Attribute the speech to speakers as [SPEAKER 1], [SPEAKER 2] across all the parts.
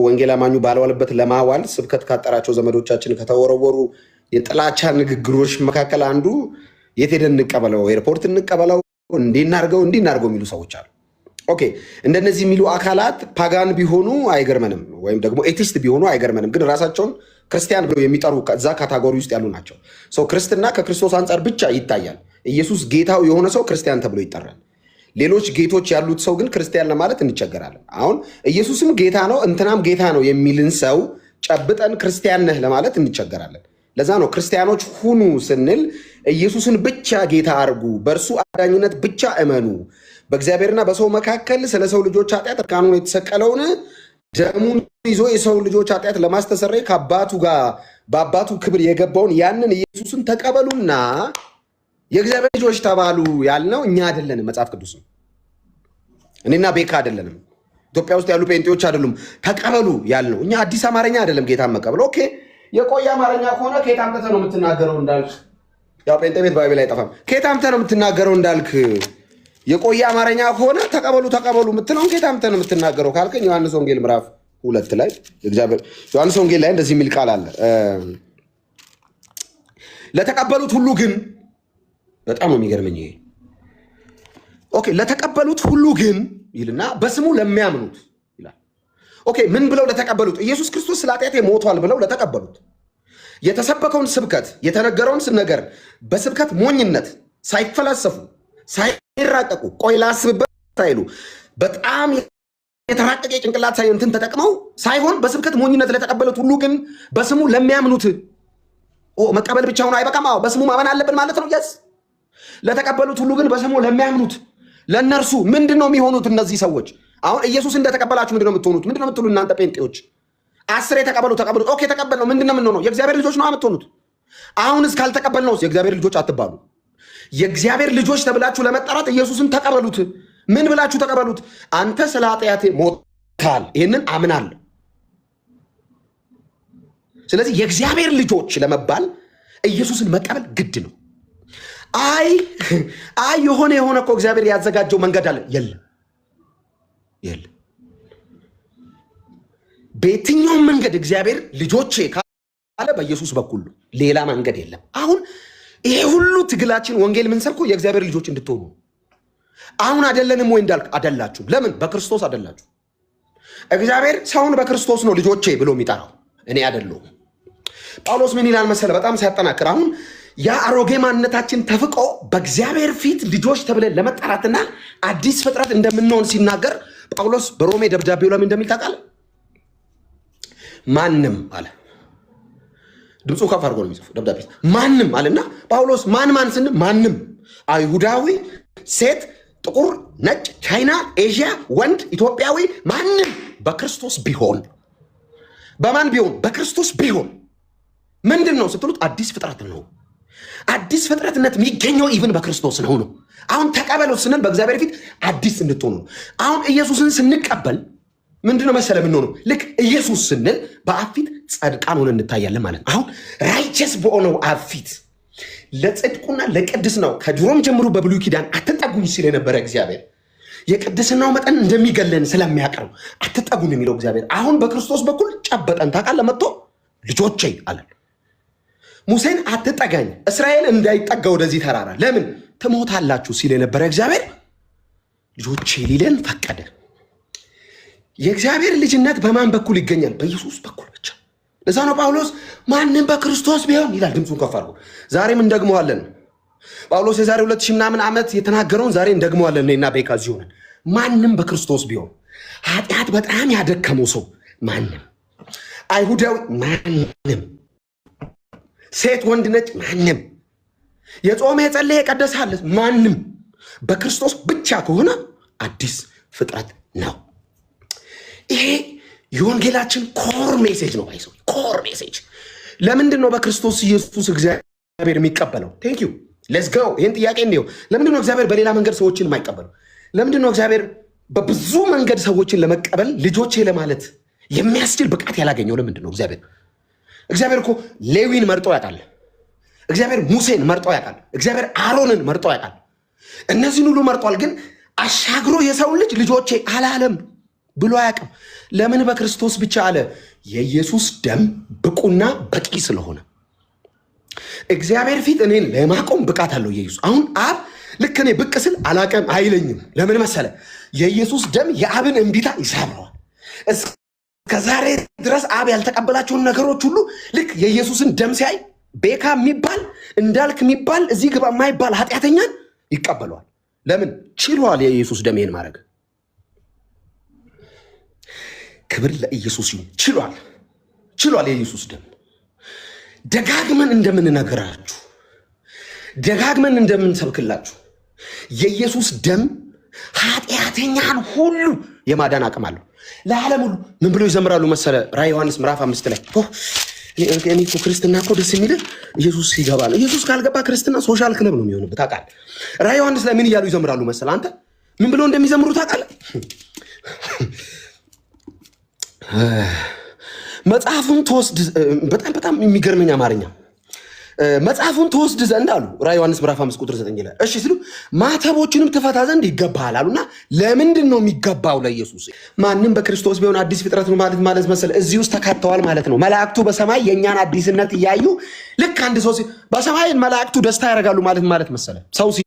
[SPEAKER 1] ወንጌል አማኙ ባለዋለበት ለማዋል ስብከት ካጠራቸው ዘመዶቻችን ከተወረወሩ የጥላቻ ንግግሮች መካከል አንዱ የት ሄደን እንቀበለው፣ ኤርፖርት እንቀበለው፣ እንዲናርገው የሚሉ ሰዎች አሉ። ኦኬ፣ እንደነዚህ የሚሉ አካላት ፓጋን ቢሆኑ አይገርመንም፣ ወይም ደግሞ ኤቲስት ቢሆኑ አይገርመንም። ግን ራሳቸውን ክርስቲያን ብለው የሚጠሩ ከዛ ካታጎሪ ውስጥ ያሉ ናቸው። ሰው ክርስትና ከክርስቶስ አንጻር ብቻ ይታያል። ኢየሱስ ጌታው የሆነ ሰው ክርስቲያን ተብሎ ይጠራል። ሌሎች ጌቶች ያሉት ሰው ግን ክርስቲያን ለማለት እንቸገራለን። አሁን ኢየሱስም ጌታ ነው እንትናም ጌታ ነው የሚልን ሰው ጨብጠን ክርስቲያን ነህ ለማለት እንቸገራለን። ለዛ ነው ክርስቲያኖች ሁኑ ስንል ኢየሱስን ብቻ ጌታ አድርጉ፣ በእርሱ አዳኝነት ብቻ እመኑ፣ በእግዚአብሔርና በሰው መካከል ስለ ሰው ልጆች ኃጢአት እርቃኑን የተሰቀለውን ደሙን ይዞ የሰው ልጆች ኃጢአት ለማስተሰረይ ከአባቱ ጋር በአባቱ ክብር የገባውን ያንን ኢየሱስን ተቀበሉና የእግዚአብሔር ልጆች ተባሉ ያልነው እኛ አይደለንም። መጽሐፍ ቅዱስ ነው። እኔና ቤካ አይደለንም። ኢትዮጵያ ውስጥ ያሉ ጴንጤዎች አይደሉም ተቀበሉ ያልነው። እኛ አዲስ አማርኛ አይደለም ጌታን መቀበል። ኦኬ፣ የቆየ አማርኛ ከሆነ ከየት አምጥተህ ነው የምትናገረው እንዳልክ፣ ያው ጴንጤ ቤት ባይብል አይጠፋም። ከየት አምጥተህ ነው የምትናገረው እንዳልክ፣ የቆየ አማርኛ ከሆነ ተቀበሉ የምትለውን ከየት አምጥተህ ነው የምትናገረው ካልከኝ ዮሐንስ ወንጌል ምዕራፍ 2 ላይ ዮሐንስ ወንጌል ላይ እንደዚህ የሚል ቃል አለ። ለተቀበሉት ሁሉ ግን በጣም ነው የሚገርመኝ ይሄ። ኦኬ፣ ለተቀበሉት ሁሉ ግን ይልና በስሙ ለሚያምኑት ይላል። ኦኬ፣ ምን ብለው ለተቀበሉት? ኢየሱስ ክርስቶስ ስለ ኃጢአቴ ሞቷል ብለው ለተቀበሉት፣ የተሰበከውን ስብከት የተነገረውን ነገር በስብከት ሞኝነት ሳይፈላሰፉ ሳይራቀቁ ቆይ ላስብበት ሳይሉ በጣም የተራቀቀ ጭንቅላት ሳይንትን ተጠቅመው ሳይሆን በስብከት ሞኝነት ለተቀበሉት ሁሉ ግን በስሙ ለሚያምኑት መቀበል ብቻውን አይበቃም። አዎ በስሙ ማመን አለብን ማለት ነው። የስ ለተቀበሉት ሁሉ ግን በስሙ ለሚያምኑት ለእነርሱ ምንድን ነው የሚሆኑት? እነዚህ ሰዎች አሁን ኢየሱስ እንደተቀበላችሁ ምንድን ነው የምትሆኑት? ምንድን ነው የምትሉ እናንተ ጴንጤዎች? 10 ተቀበሉት። ኦኬ ተቀበልነው፣ ምንድን ነው የምንሆነው? የእግዚአብሔር ልጆች ነው የምትሆኑት። አሁን እስካልተቀበልነው የእግዚአብሔር ልጆች አትባሉ። የእግዚአብሔር ልጆች ተብላችሁ ለመጠራት ኢየሱስን ተቀበሉት። ምን ብላችሁ ተቀበሉት? አንተ ስለ ኃጢአቴ ሞታል፣ ይህንን አምናለሁ። ስለዚህ የእግዚአብሔር ልጆች ለመባል ኢየሱስን መቀበል ግድ ነው። አይ የሆነ እኮ እግዚአብሔር ያዘጋጀው መንገድ አለ። የለም። በየትኛውም መንገድ እግዚአብሔር ልጆቼ ካለ በኢየሱስ በኩል ሌላ መንገድ የለም። አሁን ይሄ ሁሉ ትግላችን ወንጌል የምንሰብከው የእግዚአብሔር ልጆች እንድትሆኑ። አሁን አይደለንም ወይ እንዳልክ አይደላችሁም። ለምን? በክርስቶስ አይደላችሁ። እግዚአብሔር ሰውን በክርስቶስ ነው ልጆቼ ብሎ የሚጠራው፣ እኔ አይደለሁም። ጳውሎስ ምን ይላል መሰለ በጣም ሲያጠናክር፣ አሁን ያ አሮጌ ማንነታችን ተፍቆ በእግዚአብሔር ፊት ልጆች ተብለን ለመጠራትና አዲስ ፍጥረት እንደምንሆን ሲናገር ጳውሎስ በሮሜ ደብዳቤው ለምን እንደሚል ታውቃለህ? ማንም አለ፣ ድምፁ ከፍ አድርጎ ነው የሚጽፈው ደብዳቤ። ማንም አለና ጳውሎስ ማን ስንል ማንም፣ አይሁዳዊ፣ ሴት፣ ጥቁር፣ ነጭ፣ ቻይና፣ ኤዥያ፣ ወንድ፣ ኢትዮጵያዊ፣ ማንም በክርስቶስ ቢሆን። በማን ቢሆን? በክርስቶስ ቢሆን። ምንድን ነው ስትሉት አዲስ ፍጥረት ነው። አዲስ ፍጥረትነት የሚገኘው ኢቭን በክርስቶስ ነው። አሁን ተቀበለው ስንል በእግዚአብሔር ፊት አዲስ እንድትሆኑ ነው። አሁን ኢየሱስን ስንቀበል ምንድነው መሰለ የምንሆነው? ልክ ኢየሱስ ስንል በአብ ፊት ጸድቃን ሆነን እንታያለን ማለት ነው። አሁን ራይቸስ በሆነው አብ ፊት ለጽድቁና ለቅድስናው ከድሮም ጀምሮ በብሉይ ኪዳን አትጠጉኝ ሲል የነበረ እግዚአብሔር የቅድስናው መጠን እንደሚገለን ስለሚያቀርብ አትጠጉን የሚለው እግዚአብሔር አሁን በክርስቶስ በኩል ጨበጠን። ታውቃለህ? መጥቶ ልጆቼ አለን። ሙሴን አትጠጋኝ እስራኤል እንዳይጠጋ ወደዚህ ተራራ ለምን ትሞታላችሁ ሲል የነበረ እግዚአብሔር ልጆቼ ሊለን ፈቀደ። የእግዚአብሔር ልጅነት በማን በኩል ይገኛል? በኢየሱስ በኩል ብቻ። ለዛ ነው ጳውሎስ ማንም በክርስቶስ ቢሆን ይላል፣ ድምፁን ከፍ አድርጎ። ዛሬም እንደግመዋለን። ጳውሎስ የዛሬ 2000 ምናምን ዓመት የተናገረውን ዛሬ እንደግመዋለን። እኔና ቤካ እዚህ ሆነን ማንም በክርስቶስ ቢሆን፣ ኃጢአት በጣም ያደከመው ሰው ማንም፣ አይሁዳዊ ማንም፣ ሴት ወንድ ነጭ ማንም፣ የጾመ የጸለየ የቀደሳለ ማንም በክርስቶስ ብቻ ከሆነ አዲስ ፍጥረት ነው። ይሄ የወንጌላችን ኮር ሜሴጅ ነው። ባይሰው ኮር ሜሴጅ። ለምንድን ነው በክርስቶስ ኢየሱስ እግዚአብሔር የሚቀበለው? ቴንክ ዩ ሌትስ ጎ። ይህን ጥያቄ እንየው። ለምንድን ነው እግዚአብሔር በሌላ መንገድ ሰዎችን የማይቀበለው? ለምንድን ነው እግዚአብሔር በብዙ መንገድ ሰዎችን ለመቀበል ልጆቼ ለማለት የሚያስችል ብቃት ያላገኘው? ለምንድን ነው እግዚአብሔር እኮ ሌዊን መርጦ ያውቃል። እግዚአብሔር ሙሴን መርጦ ያውቃል። እግዚአብሔር አሮንን መርጦ ያውቃል። እነዚህን ሁሉ መርጧል። ግን አሻግሮ የሰው ልጅ ልጆቼ አላለም። ብሎ አያውቅም። ለምን በክርስቶስ ብቻ አለ? የኢየሱስ ደም ብቁና በቂ ስለሆነ እግዚአብሔር ፊት እኔን ለማቆም ብቃት አለው ኢየሱስ። አሁን አብ ልክ እኔ ብቅ ስል አላቀም አይለኝም። ለምን መሰለ? የኢየሱስ ደም የአብን እምቢታ ይሰብረዋል። እስከዛሬ ድረስ አብ ያልተቀበላቸውን ነገሮች ሁሉ ልክ የኢየሱስን ደም ሲያይ ቤካ የሚባል እንዳልክ የሚባል እዚህ ግባ የማይባል ኃጢአተኛን ይቀበለዋል። ለምን? ችሏል። የኢየሱስ ደም ይሄን ማድረግ። ክብር ለኢየሱስ ይሁን። ችሏል የኢየሱስ ደም። ደጋግመን እንደምንነግራችሁ ደጋግመን እንደምንሰብክላችሁ የኢየሱስ ደም ኃጢአተኛን ሁሉ የማዳን አቅም አለው። ለዓለም ሁሉ ምን ብሎ ይዘምራሉ መሰለ? ራዕየ ዮሐንስ ምዕራፍ 5 ላይ እኔ እኮ ክርስትና እኮ ደስ የሚል ኢየሱስ ሲገባ ነው። ኢየሱስ ካልገባ ክርስትና ሶሻል ክለብ ነው የሚሆንበት። ታውቃለህ? ራዕየ ዮሐንስ ላይ ምን እያሉ ይዘምራሉ መሰለ? አንተ ምን ብሎ እንደሚዘምሩ ታውቃለህ? መጽሐፉን ትወስድ በጣም የሚገርመኝ አማርኛ መጽሐፉን ትወስድ ዘንድ አሉ። ራዕየ ዮሐንስ ምዕራፍ 5 ቁጥር 9 ላይ እሺ ሲሉ ማተቦችንም ትፈታ ዘንድ ይገባሃል አሉና፣ ለምንድን ነው የሚገባው ለኢየሱስ? ማንም በክርስቶስ ቢሆን አዲስ ፍጥረት ነው ማለት መሰለ። እዚህ ውስጥ ተካተዋል ማለት ነው። መላእክቱ በሰማይ የእኛን አዲስነት እያዩ ልክ አንድ ሰው በሰማይ መላእክቱ ደስታ ያደርጋሉ ማለት መሰለ። ሰው ሲድን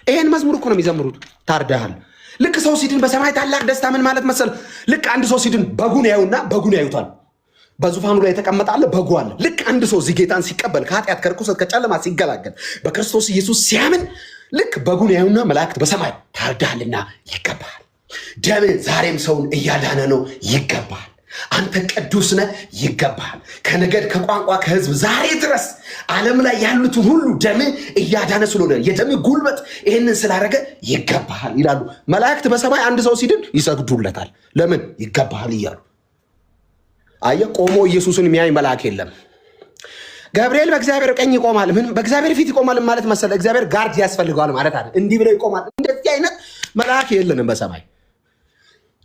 [SPEAKER 1] ይሄን መዝሙር እኮ ነው የሚዘምሩት። ታርደሃል። ልክ ሰው ሲድን በሰማይ ታላቅ ደስታ ምን ማለት መሰለ? ልክ አንድ ሰው ሲድን በጉን ያዩና በጉን ያዩታል። በዙፋኑ ላይ የተቀመጣለ በጉ አለ። ልክ አንድ ሰው እዚህ ጌታን ሲቀበል ከኃጢአት ከርኩሰት ከጨለማ ሲገላገል በክርስቶስ ኢየሱስ ሲያምን ልክ በጉን ያዩና መላእክት በሰማይ ታርዳልና ይገባል። ደም ዛሬም ሰውን እያዳነ ነው። ይገባል። አንተ ቅዱስ ነህ። ይገባል። ከነገድ ከቋንቋ ከህዝብ ዛሬ ድረስ ዓለም ላይ ያሉትን ሁሉ ደም እያዳነ ስለሆነ የደም ጉልበት ይህንን ስላደረገ ይገባል ይላሉ መላእክት። በሰማይ አንድ ሰው ሲድን ይሰግዱለታል። ለምን? ይገባል እያሉ። አየ ቆሞ ኢየሱስን የሚያይ መልአክ የለም። ገብርኤል በእግዚአብሔር ቀኝ ይቆማል። ምን በእግዚአብሔር ፊት ይቆማል ማለት መሰለ? እግዚአብሔር ጋርድ ያስፈልገዋል ማለት አይደል? እንዲህ ብለው ይቆማል። እንደዚህ አይነት መልአክ የለንም በሰማይ።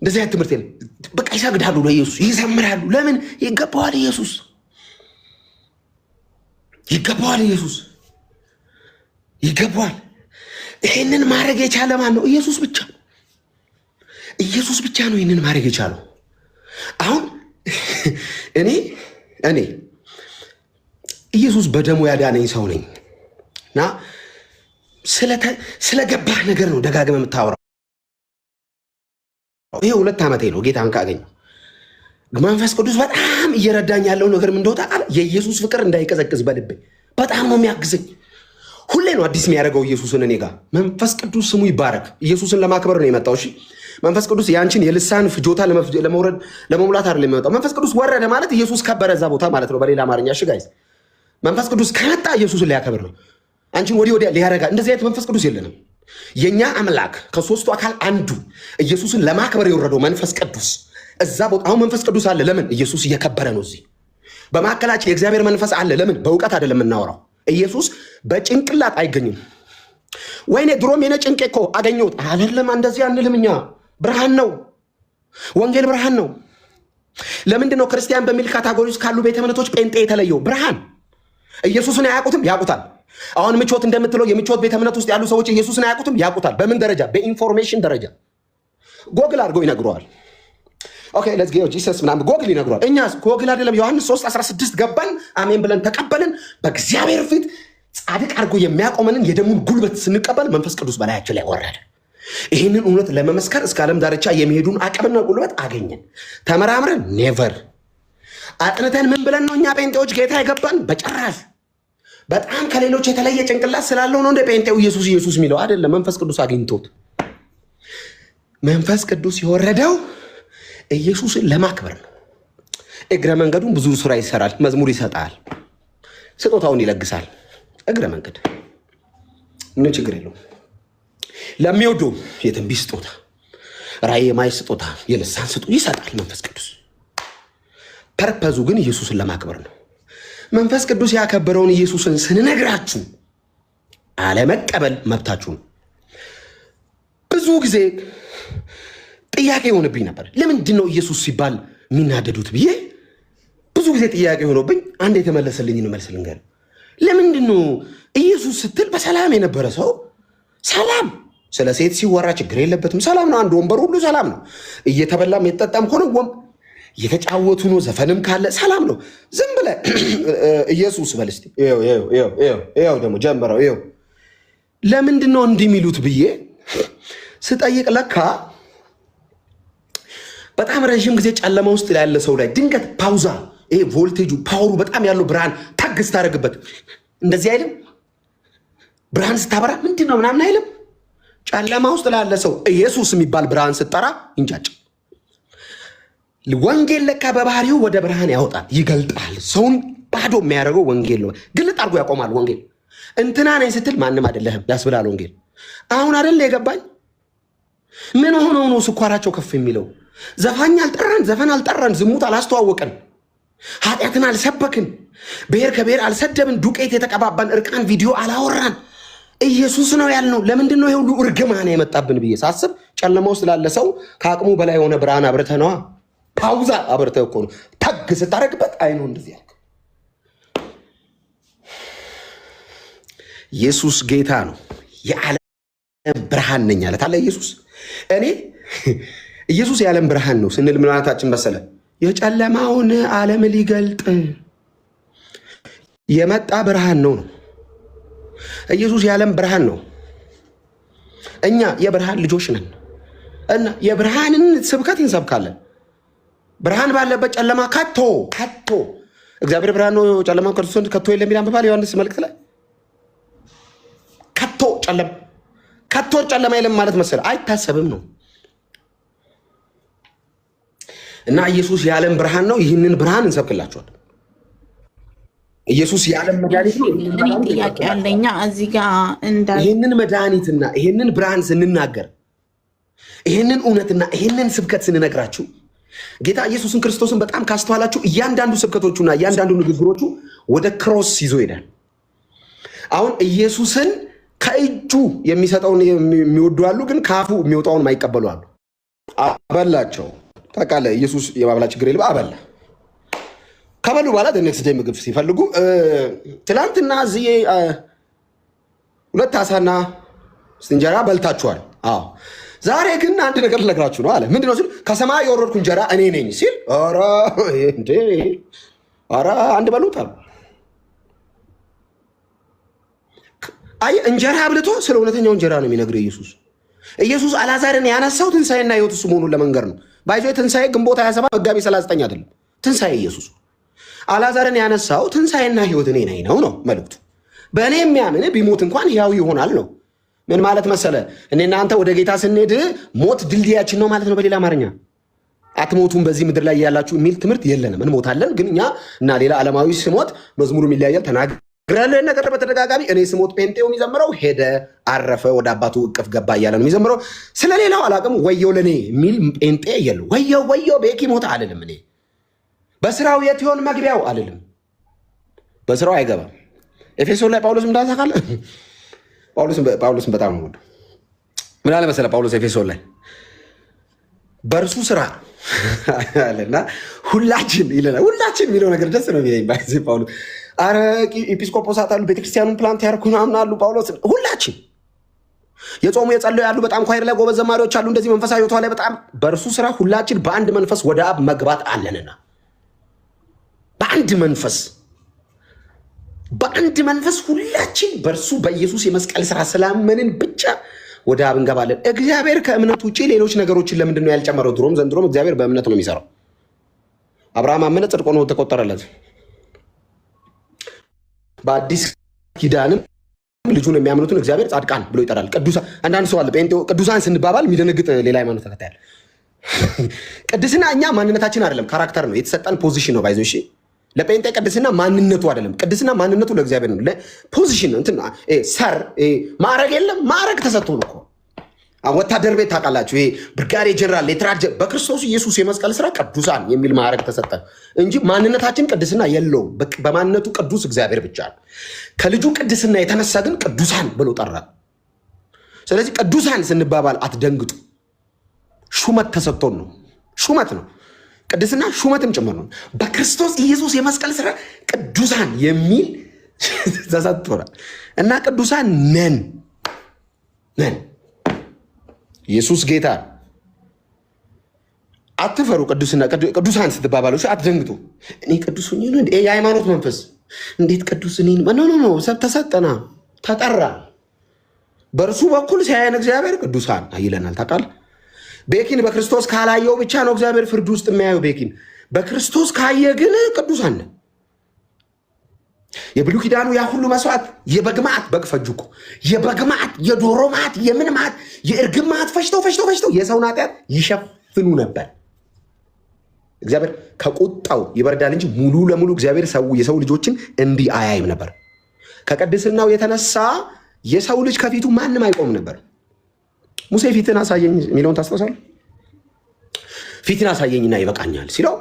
[SPEAKER 1] እንደዚህ አይነት ትምህርት የለም። በቃ ይሰግዳሉ ለኢየሱስ፣ ይዘምራሉ። ለምን? ይገባዋል። ኢየሱስ ይገባዋል። ኢየሱስ ይገባዋል። ይሄንን ማድረግ የቻለ ማን ነው? ኢየሱስ ብቻ። ኢየሱስ ብቻ ነው ይሄንን ማድረግ የቻለው። አሁን እኔ ኢየሱስ በደሙ ያዳነኝ ሰው ነኝ እና ስለገባህ ነገር ነው ደጋግመህ የምታወራው። ይሄ 2 ዓመቴ ነው ጌታን ካገኘሁ። መንፈስ ቅዱስ በጣም እየረዳኝ ያለው ነገር ምን እንደሆነ ታውቃለህ? የኢየሱስ ፍቅር እንዳይቀዘቅዝ በልቤ በጣም ነው የሚያግዘኝ። ሁሌ ነው አዲስ የሚያደርገው ኢየሱስን እኔ ጋር። መንፈስ ቅዱስ ስሙ ይባረክ። ኢየሱስን ለማክበር ነው የመጣው። እሺ መንፈስ ቅዱስ ያንቺን የልሳን ፍጆታ ለመሙላት አይደለም የሚመጣው። መንፈስ ቅዱስ ወረደ ማለት ኢየሱስ ከበረ እዛ ቦታ ማለት ነው በሌላ አማርኛ። እሺ ጋይስ፣ መንፈስ ቅዱስ ከመጣ ኢየሱስን ሊያከብር ነው። አንቺን ወዲያ ሊያረጋ። እንደዚህ አይነት መንፈስ ቅዱስ የለንም። የኛ አምላክ ከሶስቱ አካል አንዱ ኢየሱስን ለማክበር የወረደው መንፈስ ቅዱስ እዛ ቦታ። አሁን መንፈስ ቅዱስ አለ። ለምን? ኢየሱስ እየከበረ ነው። እዚህ በማዕከላችን የእግዚአብሔር መንፈስ አለ። ለምን? በእውቀት አይደለም የምናወራው። ኢየሱስ በጭንቅላት አይገኝም። ወይኔ ድሮም የኔ ጭንቄ እኮ አገኘሁት አይደለም። እንደዚህ አንልም እኛ። ብርሃን ነው ወንጌል፣ ብርሃን ነው። ለምንድን ነው ክርስቲያን በሚል ካታጎሪ ውስጥ ካሉ ቤተ እምነቶች ጴንጤ የተለየው? ብርሃን። ኢየሱስን አያውቁትም? ያውቁታል። አሁን ምቾት እንደምትለው የምቾት ቤተ እምነት ውስጥ ያሉ ሰዎች ኢየሱስን አያውቁትም? ያውቁታል። በምን ደረጃ? በኢንፎርሜሽን ደረጃ። ጎግል አድርገው ይነግረዋል። ኦኬ ሌትስ ጌት ጂሰስ ምናምን ጎግል ይነግረዋል። እኛስ ጎግል አይደለም። ዮሐንስ 3:16 ገባን፣ አሜን ብለን ተቀበልን። በእግዚአብሔር ፊት ጻድቅ አድርጎ የሚያቆመንን የደሙን ጉልበት ስንቀበል መንፈስ ቅዱስ በላያችን ላይ ወረደ። ይህንን እውነት ለመመስከር እስከ ዓለም ዳርቻ የሚሄዱን አቅምና ጉልበት አገኘን። ተመራምረን ኔቨር። አጥንተን ምን ብለን ነው እኛ ጴንጤዎች ጌታ የገባን? በጭራሽ። በጣም ከሌሎች የተለየ ጭንቅላት ስላለው ነው እንደ ጴንጤው ኢየሱስ ኢየሱስ የሚለው አይደለም። መንፈስ ቅዱስ አግኝቶት መንፈስ ቅዱስ የወረደው ኢየሱስን ለማክበር ነው። እግረ መንገዱን ብዙ ስራ ይሰራል። መዝሙር ይሰጣል፣ ስጦታውን ይለግሳል። እግረ መንገድ ምን ችግር የለውም። ለሚወዱ የትንቢት ስጦታ፣ ራእይ የማየት ስጦታ፣ የልሳን ስጦታ ይሰጣል መንፈስ ቅዱስ። ፐርፐዙ ግን ኢየሱስን ለማክበር ነው። መንፈስ ቅዱስ ያከበረውን ኢየሱስን ስንነግራችሁ አለመቀበል መብታችሁ ነው። ብዙ ጊዜ ጥያቄ የሆነብኝ ነበር፣ ለምንድን ነው ኢየሱስ ሲባል የሚናደዱት ብዬ ብዙ ጊዜ ጥያቄ ሆኖብኝ አንድ የተመለሰልኝን መልስ ልንገር። ለምንድን ነው ኢየሱስ ስትል በሰላም የነበረ ሰው ስለ ሴት ሲወራ ችግር የለበትም። ሰላም ነው። አንድ ወንበር ሁሉ ሰላም ነው። እየተበላም የተጠጣም ሆነ እየተጫወቱ ነው። ዘፈንም ካለ ሰላም ነው። ዝም ብለህ ኢየሱስ በል እስቲ። ይኸው ደግሞ ጀመረው። ይኸው ለምንድን ነው እንዲህ የሚሉት ብዬ ስጠይቅ ለካ በጣም ረዥም ጊዜ ጨለማ ውስጥ ያለ ሰው ላይ ድንገት ፓውዛ፣ ይሄ ቮልቴጁ ፓወሩ በጣም ያለው ብርሃን ታግ ስታደርግበት እንደዚህ አይልም? ብርሃን ስታበራ ምንድን ነው ምናምን አይልም? ጨለማ ውስጥ ላለ ሰው ኢየሱስ የሚባል ብርሃን ስትጠራ ይንጫጭ። ወንጌል ለካ በባህሪው ወደ ብርሃን ያወጣል፣ ይገልጣል። ሰውን ባዶ የሚያደርገው ወንጌል ነው። ግልጥ አድርጎ ያቆማል ወንጌል። እንትና ነኝ ስትል ማንም አይደለህም ያስብላል ወንጌል። አሁን አይደለ የገባኝ? ምን ሆነው ነው ስኳራቸው ከፍ የሚለው? ዘፋኝ አልጠራን፣ ዘፈን አልጠራን፣ ዝሙት አላስተዋወቅን፣ ኃጢአትን አልሰበክን፣ ብሔር ከብሔር አልሰደብን፣ ዱቄት የተቀባባን እርቃን ቪዲዮ አላወራን። ኢየሱስ ነው ያልነው። ለምንድን ነው የሁሉ እርግማን የመጣብን ብዬ ሳስብ ጨለማ ውስጥ ላለ ሰው ከአቅሙ በላይ የሆነ ብርሃን አብርተህ ነዋ። ፓውዛ አብርተህ እኮ ነው። ታግ ስታደርግበት አይኑ እንደዚህ ያልክ። ኢየሱስ ጌታ ነው። የዓለም ብርሃን ነኝ አለ ታለ ኢየሱስ። እኔ ኢየሱስ የዓለም ብርሃን ነው ስንል ምን ማለታችን መሰለ? የጨለማውን ዓለም ሊገልጥ የመጣ ብርሃን ነው ነው። ኢየሱስ የዓለም ብርሃን ነው። እኛ የብርሃን ልጆች ነን እና የብርሃንን ስብከት እንሰብካለን። ብርሃን ባለበት ጨለማ ከቶ እግዚአብሔር ብርሃን ነው፣ ጨለማ ክርስቶስ ከቶ የለም ይላል በባል ዮሐንስ መልእክት ላይ። ከቶ ጨለማ የለም ማለት መሰለ አይታሰብም ነው። እና ኢየሱስ የዓለም ብርሃን ነው። ይህንን ብርሃን እንሰብክላችኋል። ኢየሱስ የዓለም መድኃኒት ነው።
[SPEAKER 2] ጥያቄ ያለኛ እዚህ ጋር
[SPEAKER 1] ይህንን መድኃኒትና ይህንን ብርሃን ስንናገር፣ ይህንን እውነትና ይህንን ስብከት ስንነግራችሁ ጌታ ኢየሱስን ክርስቶስን በጣም ካስተዋላችሁ እያንዳንዱ ስብከቶቹና እያንዳንዱ ንግግሮቹ ወደ ክሮስ ይዞ ይሄዳል። አሁን ኢየሱስን ከእጁ የሚሰጠውን የሚወዱ አሉ፣ ግን ካፉ የሚወጣውን ማይቀበሉ አሉ። አበላቸው ታውቃለህ። ኢየሱስ የማብላት ችግር የለም። አበላ ከበሉ በኋላ ኔክስት ዴይ ምግብ ሲፈልጉ ትላንትና እዚህ 2 ዓሳና እንጀራ በልታችኋል። አዎ ዛሬ ግን አንድ ነገር ልነግራችሁ ነው አለ። ምንድነው ሲል ከሰማይ የወረድኩ እንጀራ እኔ ነኝ ሲል፣ ኧረ አንድ በሉት አሉ። አይ እንጀራ አብልቶ ስለ እውነተኛው እንጀራ ነው የሚነግረው ኢየሱስ። ኢየሱስ አልዓዛርን ያነሳው ትንሣኤና ሕይወት እሱ መሆኑን ለመንገር ነው። ባይዞ ትንሣኤ ግንቦት 27 መጋቢት 39 አይደለም። ትንሣኤ ኢየሱስ አልዓዛርን ያነሳው ትንሣኤና ሕይወት እኔ ነኝ ነው መልእክቱ። በእኔ የሚያምን ቢሞት እንኳን ሕያው ይሆናል ነው። ምን ማለት መሰለ? እኔ እናንተ ወደ ጌታ ስንሄድ ሞት ድልድያችን ነው ማለት ነው። በሌላ አማርኛ አትሞቱም በዚህ ምድር ላይ ያላችሁ የሚል ትምህርት የለንም። እንሞታለን፣ ግን እኛ እና ሌላ ዓለማዊ ስሞት መዝሙሩ ይለያያል። ተናግረን ነገር በተደጋጋሚ እኔ ስሞት ጴንጤው የሚዘምረው ሄደ አረፈ ወደ አባቱ እቅፍ ገባ እያለ ነው የሚዘምረው። ስለሌላው አላቅም። ወየው ለእኔ የሚል ጴንጤ የለው። ወየው ቤኪ ሞት አልልም። እኔ በስራው የት ይሆን መግቢያው አልልም። በስራው አይገባም። ኤፌሶን ላይ ጳውሎስ እንዳሳካለ ጳውሎስን በጣም ነው ወደ ምን አለ መሰለ ጳውሎስ ኤፌሶን ላይ በእርሱ ስራ አለና ሁላችን ይለናል። ሁላችን የሚለው ነገር ደስ ነው የሚለኝ። ባይዚ ጳውሎስ አረ ኤጲስቆጶሳት አሉ፣ ቤተክርስቲያኑን ፕላንት ያርኩ ምናምን አሉ። ጳውሎስ ሁላችን የጾሙ የጸለዩ ያሉ፣ በጣም ኳይር ላይ ጎበዝ ዘማሪዎች አሉ፣ እንደዚህ መንፈሳዊ ህይወቷ ላይ በጣም በእርሱ ስራ ሁላችን በአንድ መንፈስ ወደ አብ መግባት አለንና በአንድ መንፈስ ሁላችን በእርሱ በኢየሱስ የመስቀል ስራ ስላመንን ብቻ ወደ አብ እንገባለን። እግዚአብሔር ከእምነት ውጭ ሌሎች ነገሮችን ለምንድን ነው ያልጨመረው? ድሮም ዘንድሮም እግዚአብሔር በእምነት ነው የሚሰራው። አብርሃም አመነ፣ ጽድቅ ሆኖ ተቆጠረለት። በአዲስ ኪዳንም ልጁን የሚያምኑትን እግዚአብሔር ጻድቃን ብሎ ይጠራል። ቅዱሳን አንዳንድ ሰው አለ ጴንጤው ቅዱሳን ስንባባል የሚደነግጥ ሌላ ሃይማኖት ተከታያል። ቅድስና እኛ ማንነታችን አይደለም፣ ካራክተር ነው፣ የተሰጠን ፖዚሽን ነው። ባይዞ እሺ ለጴንጤ ቅድስና ማንነቱ አይደለም። ቅድስና ማንነቱ ለእግዚአብሔር ነው። ፖዚሽን ነው። እንትን ሰር ማዕረግ የለም። ማዕረግ ተሰጥቶ ነው እኮ ወታደር ቤት ታውቃላችሁ። ይሄ ብርጋዴ ጀነራል፣ ሌተናል በክርስቶስ ኢየሱስ የመስቀል ስራ ቅዱሳን የሚል ማዕረግ ተሰጠ እንጂ ማንነታችን ቅድስና የለውም። በማንነቱ ቅዱስ እግዚአብሔር ብቻ ነው። ከልጁ ቅድስና የተነሳ ግን ቅዱሳን ብሎ ጠራ። ስለዚህ ቅዱሳን ስንባባል አትደንግጡ። ሹመት ተሰጥቶን ነው። ሹመት ነው። ቅድስና ሹመትም ጭምር ነው። በክርስቶስ ኢየሱስ የመስቀል ስራ ቅዱሳን የሚል ተሰጥቶናል እና ቅዱሳን ነን። ኢየሱስ ጌታ። አትፈሩ፣ ቅዱሳን ስትባባሉ አትደንግጡ። እኔ ቅዱስ ሆኜ የሃይማኖት መንፈስ እንዴት ቅዱስ እኔ ኖ ሰብ ተሰጠና ተጠራ። በእርሱ በኩል ሲያየን እግዚአብሔር ቅዱሳን ይለናል። ታውቃለህ? ቤኪን በክርስቶስ ካላየው ብቻ ነው እግዚአብሔር ፍርድ ውስጥ የሚያየው። ቤኪን በክርስቶስ ካየ ግን ቅዱሳን ነን። የብሉይ ኪዳኑ ያ ሁሉ መስዋዕት የበግ ማዕት በግ ፈጁ እኮ የበግ ማዕት፣ የዶሮ ማዕት፣ የምን ማዕት፣ የእርግብ ማዕት ፈጅተው የሰውን ኃጢአት ይሸፍኑ ነበር። እግዚአብሔር ከቁጣው ይበርዳል እንጂ ሙሉ ለሙሉ እግዚአብሔር የሰው ልጆችን እንዲህ አያይም ነበር። ከቅድስናው የተነሳ የሰው ልጅ ከፊቱ ማንም አይቆም ነበር። ሙሴ ፊትን አሳየኝ የሚለውን ታስታውሳለህ? ፊትን አሳየኝና ይበቃኛል ሲለው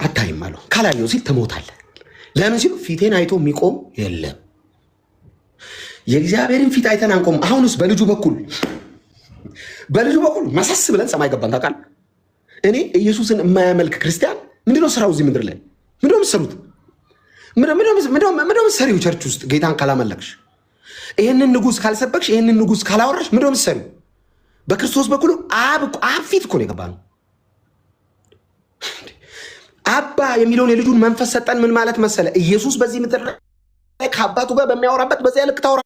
[SPEAKER 1] አታይም አለው። ካላየው ሲል ትሞታለህ። ለምን ሲሉ ፊቴን አይቶ የሚቆም የለም። የእግዚአብሔርን ፊት አይተን አንቆም። አሁንስ በልጁ በኩል መሰስ ብለን ሰማይ ገባን። ታውቃለህ? እኔ ኢየሱስን የማያመልክ ክርስቲያን ምንድነው ስራው? እዚህ ምድር ላይ ምንድነው የምትሰሩት? ምንድነው የምትሰሪው? ቸርች ውስጥ ጌታን ካላመለክሽ፣ ይህንን ንጉሥ ካልሰበክሽ፣ ይህንን ንጉሥ ካላወራሽ ምንድነው የምትሰሪው? በክርስቶስ በኩል አብ ፊት እኮ ነው የገባነው። አባ የሚለውን የልጁን መንፈስ ሰጠን። ምን ማለት መሰለ? ኢየሱስ በዚህ ምድር ላይ ከአባቱ ጋር በሚያወራበት በዚያ ልክ ታወራ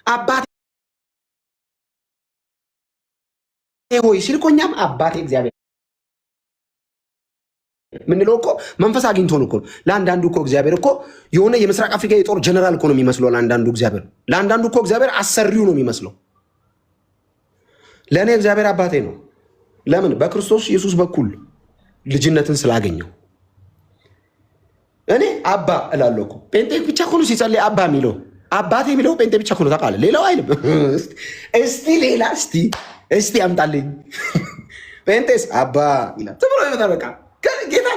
[SPEAKER 1] አባቴ ሆይ ሲል እኮ እኛም አባቴ እግዚአብሔር ምንለው እኮ መንፈስ አግኝቶን እኮ። ለአንዳንዱ እኮ እግዚአብሔር እኮ የሆነ የምስራቅ አፍሪካ የጦር ጀነራል እኮ ነው የሚመስለው። ለአንዳንዱ እኮ እግዚአብሔር አሰሪው ነው የሚመስለው። ለእኔ እግዚአብሔር አባቴ ነው። ለምን? በክርስቶስ ኢየሱስ በኩል ልጅነትን ስላገኘው። እኔ አባ እላለሁ እኮ። ጴንጤ ብቻ እኮ ነው ሲጸልይ አባ የሚለው። አባቴ የሚለው ጴንጤ ብቻ እኮ ነው ታውቃለህ። ሌላው አይልም። እስቲ አምጣልኝ። ጴንጤስ አባ ይላል። ትብሎ ይመጣል። በቃ ጌታ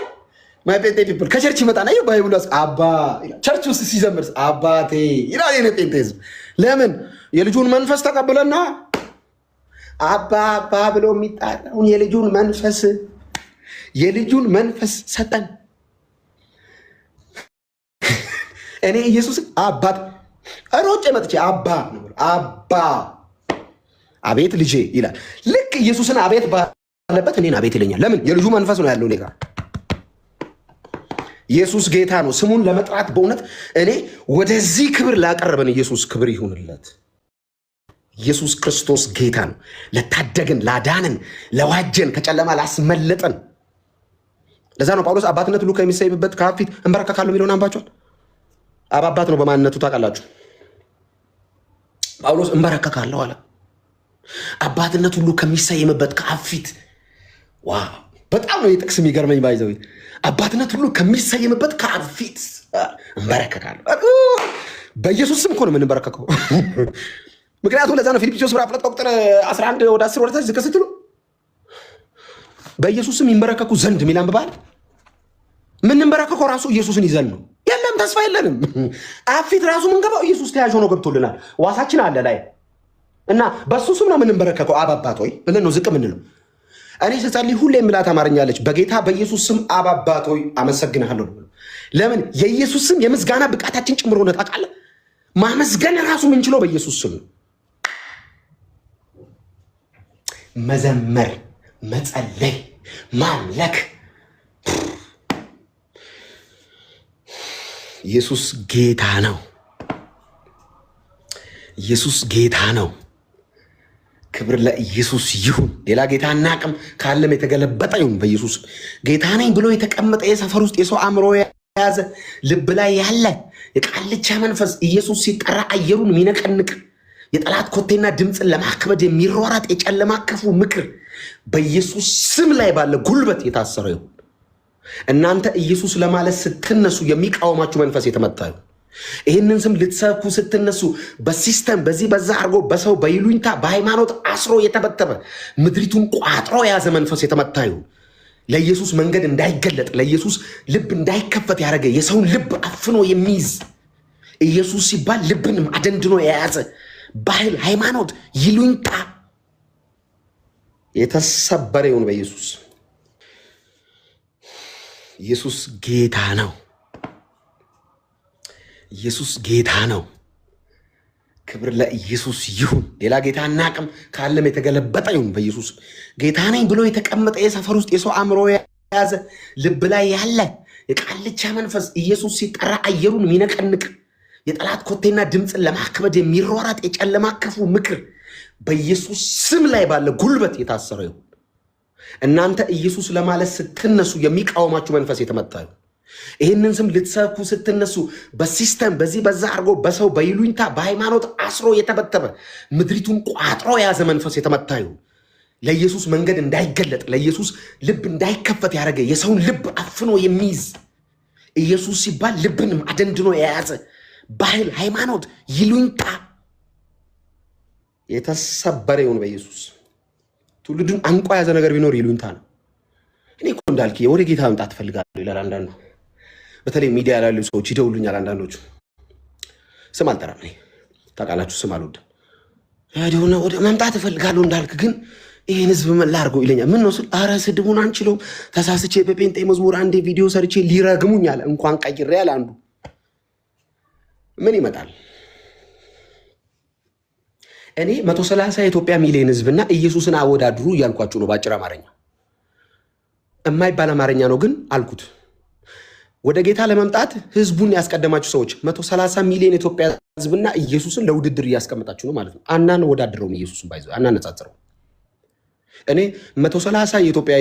[SPEAKER 1] ማይ ጴንጤ ፒፕል ከቸርች ይመጣና ባይብሉ አባ ይላል። ቸርች ውስጥ ሲዘምር አባቴ ይላል። የኔ ጴንጤ ህዝብ ለምን? የልጁን መንፈስ ተቀብለና አባ ብሎ የሚጣራውን የልጁን መንፈስ ሰጠን። እኔ ኢየሱስ አባት ሮጬ መጥቼ አባ አቤት ልጄ ይላል። ልክ ኢየሱስን አቤት ባለበት እኔን አቤት ይለኛል። ለምን? የልጁ መንፈስ ነው ያለው እኔ ጋር። ኢየሱስ ጌታ ነው። ስሙን ለመጥራት በእውነት እኔ ወደዚህ ክብር ላቀረበን ኢየሱስ ክብር ይሁንለት። ኢየሱስ ክርስቶስ ጌታ ነው። ለታደገን፣ ላዳንን፣ ለዋጀን፣ ከጨለማ ላስመለጠን። ለዛ ነው ጳውሎስ አባትነት ሁሉ ከሚሰይምበት ከአብ ፊት እንበረከካለሁ የሚለውን አንባቸዋል። አብ አባት ነው በማንነቱ ታውቃላችሁ። ጳውሎስ እንበረከካለሁ አለ። አባትነት ሁሉ ከሚሰይምበት ከአብ ፊት። ዋው! በጣም ነው የጥቅስ የሚገርመኝ። ባይዘው አባትነት ሁሉ ከሚሰይምበት ከአብ ፊት እንበረከካለሁ። በኢየሱስ ስም እኮ ነው የምንበረከከው። ምክንያቱም ለዛ ነው ፊልጵስዩስ ምዕራፍ 2 ቁጥር 11 ወደ 10 ወደ ታች ዝቅ ስትሉ በኢየሱስ ስም ይንበረከኩ ዘንድ የሚል አንብባል። የምንበረከከው ራሱ ኢየሱስን ይዘን ነው። የለም ተስፋ የለንም። አብ ፊት ራሱ ምንገባው ኢየሱስ ተያዥ ሆኖ ገብቶልናል። ዋሳችን አለ ላይ እና በሱ ስም ነው የምንበረከከው። አብ አባት ሆይ ብለን ነው ዝቅ ምንለው። እኔ ስጸልይ ሁሌ የምላት አማርኛለች፣ በጌታ በኢየሱስ ስም አብ አባት ሆይ አመሰግንሃለሁ። ለምን? የኢየሱስ ስም የምስጋና ብቃታችን ጭምር ሆነ። ታውቃለህ? ማመስገን ራሱ ምንችለው በኢየሱስ ስም ነው። መዘመር፣ መጸለይ፣ ማምለክ። ኢየሱስ ጌታ ነው። ኢየሱስ ጌታ ነው። ክብር ለኢየሱስ ይሁን። ሌላ ጌታ እናቅም ካለም የተገለበጠ ይሁን። በኢየሱስ ጌታ ነኝ ብሎ የተቀመጠ የሰፈር ውስጥ የሰው አእምሮ የያዘ ልብ ላይ ያለ የቃልቻ መንፈስ ኢየሱስ ሲጠራ አየሩን የሚነቀንቅ የጠላት ኮቴና ድምፅን ለማክበድ የሚሯራጥ የጨለማ ክፉ ምክር በኢየሱስ ስም ላይ ባለ ጉልበት የታሰረ ይሁን። እናንተ ኢየሱስ ለማለት ስትነሱ የሚቃወማችሁ መንፈስ የተመታ ይሁን። ይህንን ስም ልትሰብኩ ስትነሱ በሲስተም በዚህ በዛ አድርጎ በሰው በይሉኝታ በሃይማኖት አስሮ የተበተበ ምድሪቱን ቋጥሮ የያዘ መንፈስ የተመታ ይሁን። ለኢየሱስ መንገድ እንዳይገለጥ ለኢየሱስ ልብ እንዳይከፈት ያደረገ የሰውን ልብ አፍኖ የሚይዝ ኢየሱስ ሲባል ልብን አደንድኖ የያዘ ባህል፣ ሃይማኖት፣ ይሉኝታ የተሰበረ ይሁን በኢየሱስ። ኢየሱስ ጌታ ነው። ኢየሱስ ጌታ ነው። ክብር ለኢየሱስ ይሁን። ሌላ ጌታ አናቅም። ካለም የተገለበጠ ይሁን በኢየሱስ። ጌታ ነኝ ብሎ የተቀመጠ የሰፈር ውስጥ የሰው አእምሮ የያዘ ልብ ላይ ያለ የቃልቻ መንፈስ ኢየሱስ ሲጠራ አየሩን የሚነቀንቅ የጠላት ኮቴና ድምፅን ለማክበድ የሚሯራጥ የጨለማ ክፉ ምክር በኢየሱስ ስም ላይ ባለ ጉልበት የታሰረ ይሁን። እናንተ ኢየሱስ ለማለት ስትነሱ የሚቃወማችሁ መንፈስ የተመታ ይሁን። ይህንን ስም ልትሰብኩ ስትነሱ በሲስተም በዚህ በዛ አድርጎ በሰው በይሉኝታ በሃይማኖት አስሮ የተበተበ ምድሪቱን ቋጥሮ የያዘ መንፈስ የተመታ ይሁን። ለኢየሱስ መንገድ እንዳይገለጥ ለኢየሱስ ልብ እንዳይከፈት ያደረገ የሰውን ልብ አፍኖ የሚይዝ ኢየሱስ ሲባል ልብንም አደንድኖ የያዘ ባህል፣ ሃይማኖት፣ ይሉኝታ የተሰበረ ይሁን በኢየሱስ። ትውልድን አንቋ የያዘ ነገር ቢኖር ይሉኝታ ነው። እኔ እኮ እንዳልክ ወደ ጌታ መምጣት እፈልጋለሁ ይላል አንዳንዱ። በተለይ ሚዲያ ያሉ ሰዎች ይደውሉኛል። አንዳንዶቹ ስም አልጠራም፣ ታውቃላችሁ፣ ስም አልወድም። ወደ መምጣት እፈልጋለሁ እንዳልክ ግን ይህን ህዝብ ምን ላድርገው ይለኛል። ምን ነው ስል ኧረ ስድቡን አንችለውም፣ ተሳስቼ በጴንጤ መዝሙር አንዴ ቪዲዮ ሰርቼ ሊረግሙኝ አለ። እንኳን ቀይሬ ያለ አንዱ ምን ይመጣል? እኔ 130 የኢትዮጵያ ሚሊዮን ህዝብና ኢየሱስን አወዳድሩ እያልኳችሁ ነው። በአጭር አማርኛ የማይባል አማርኛ ነው ግን አልኩት። ወደ ጌታ ለመምጣት ህዝቡን ያስቀደማችሁ ሰዎች 130 ሚሊዮን የኢትዮጵያ ህዝብና ኢየሱስን ለውድድር እያስቀመጣችሁ ነው ማለት ነው። አናወዳድረውም፣ ኢየሱስን ባይዘው አናነጻጽረው። እኔ 130 የኢትዮጵያ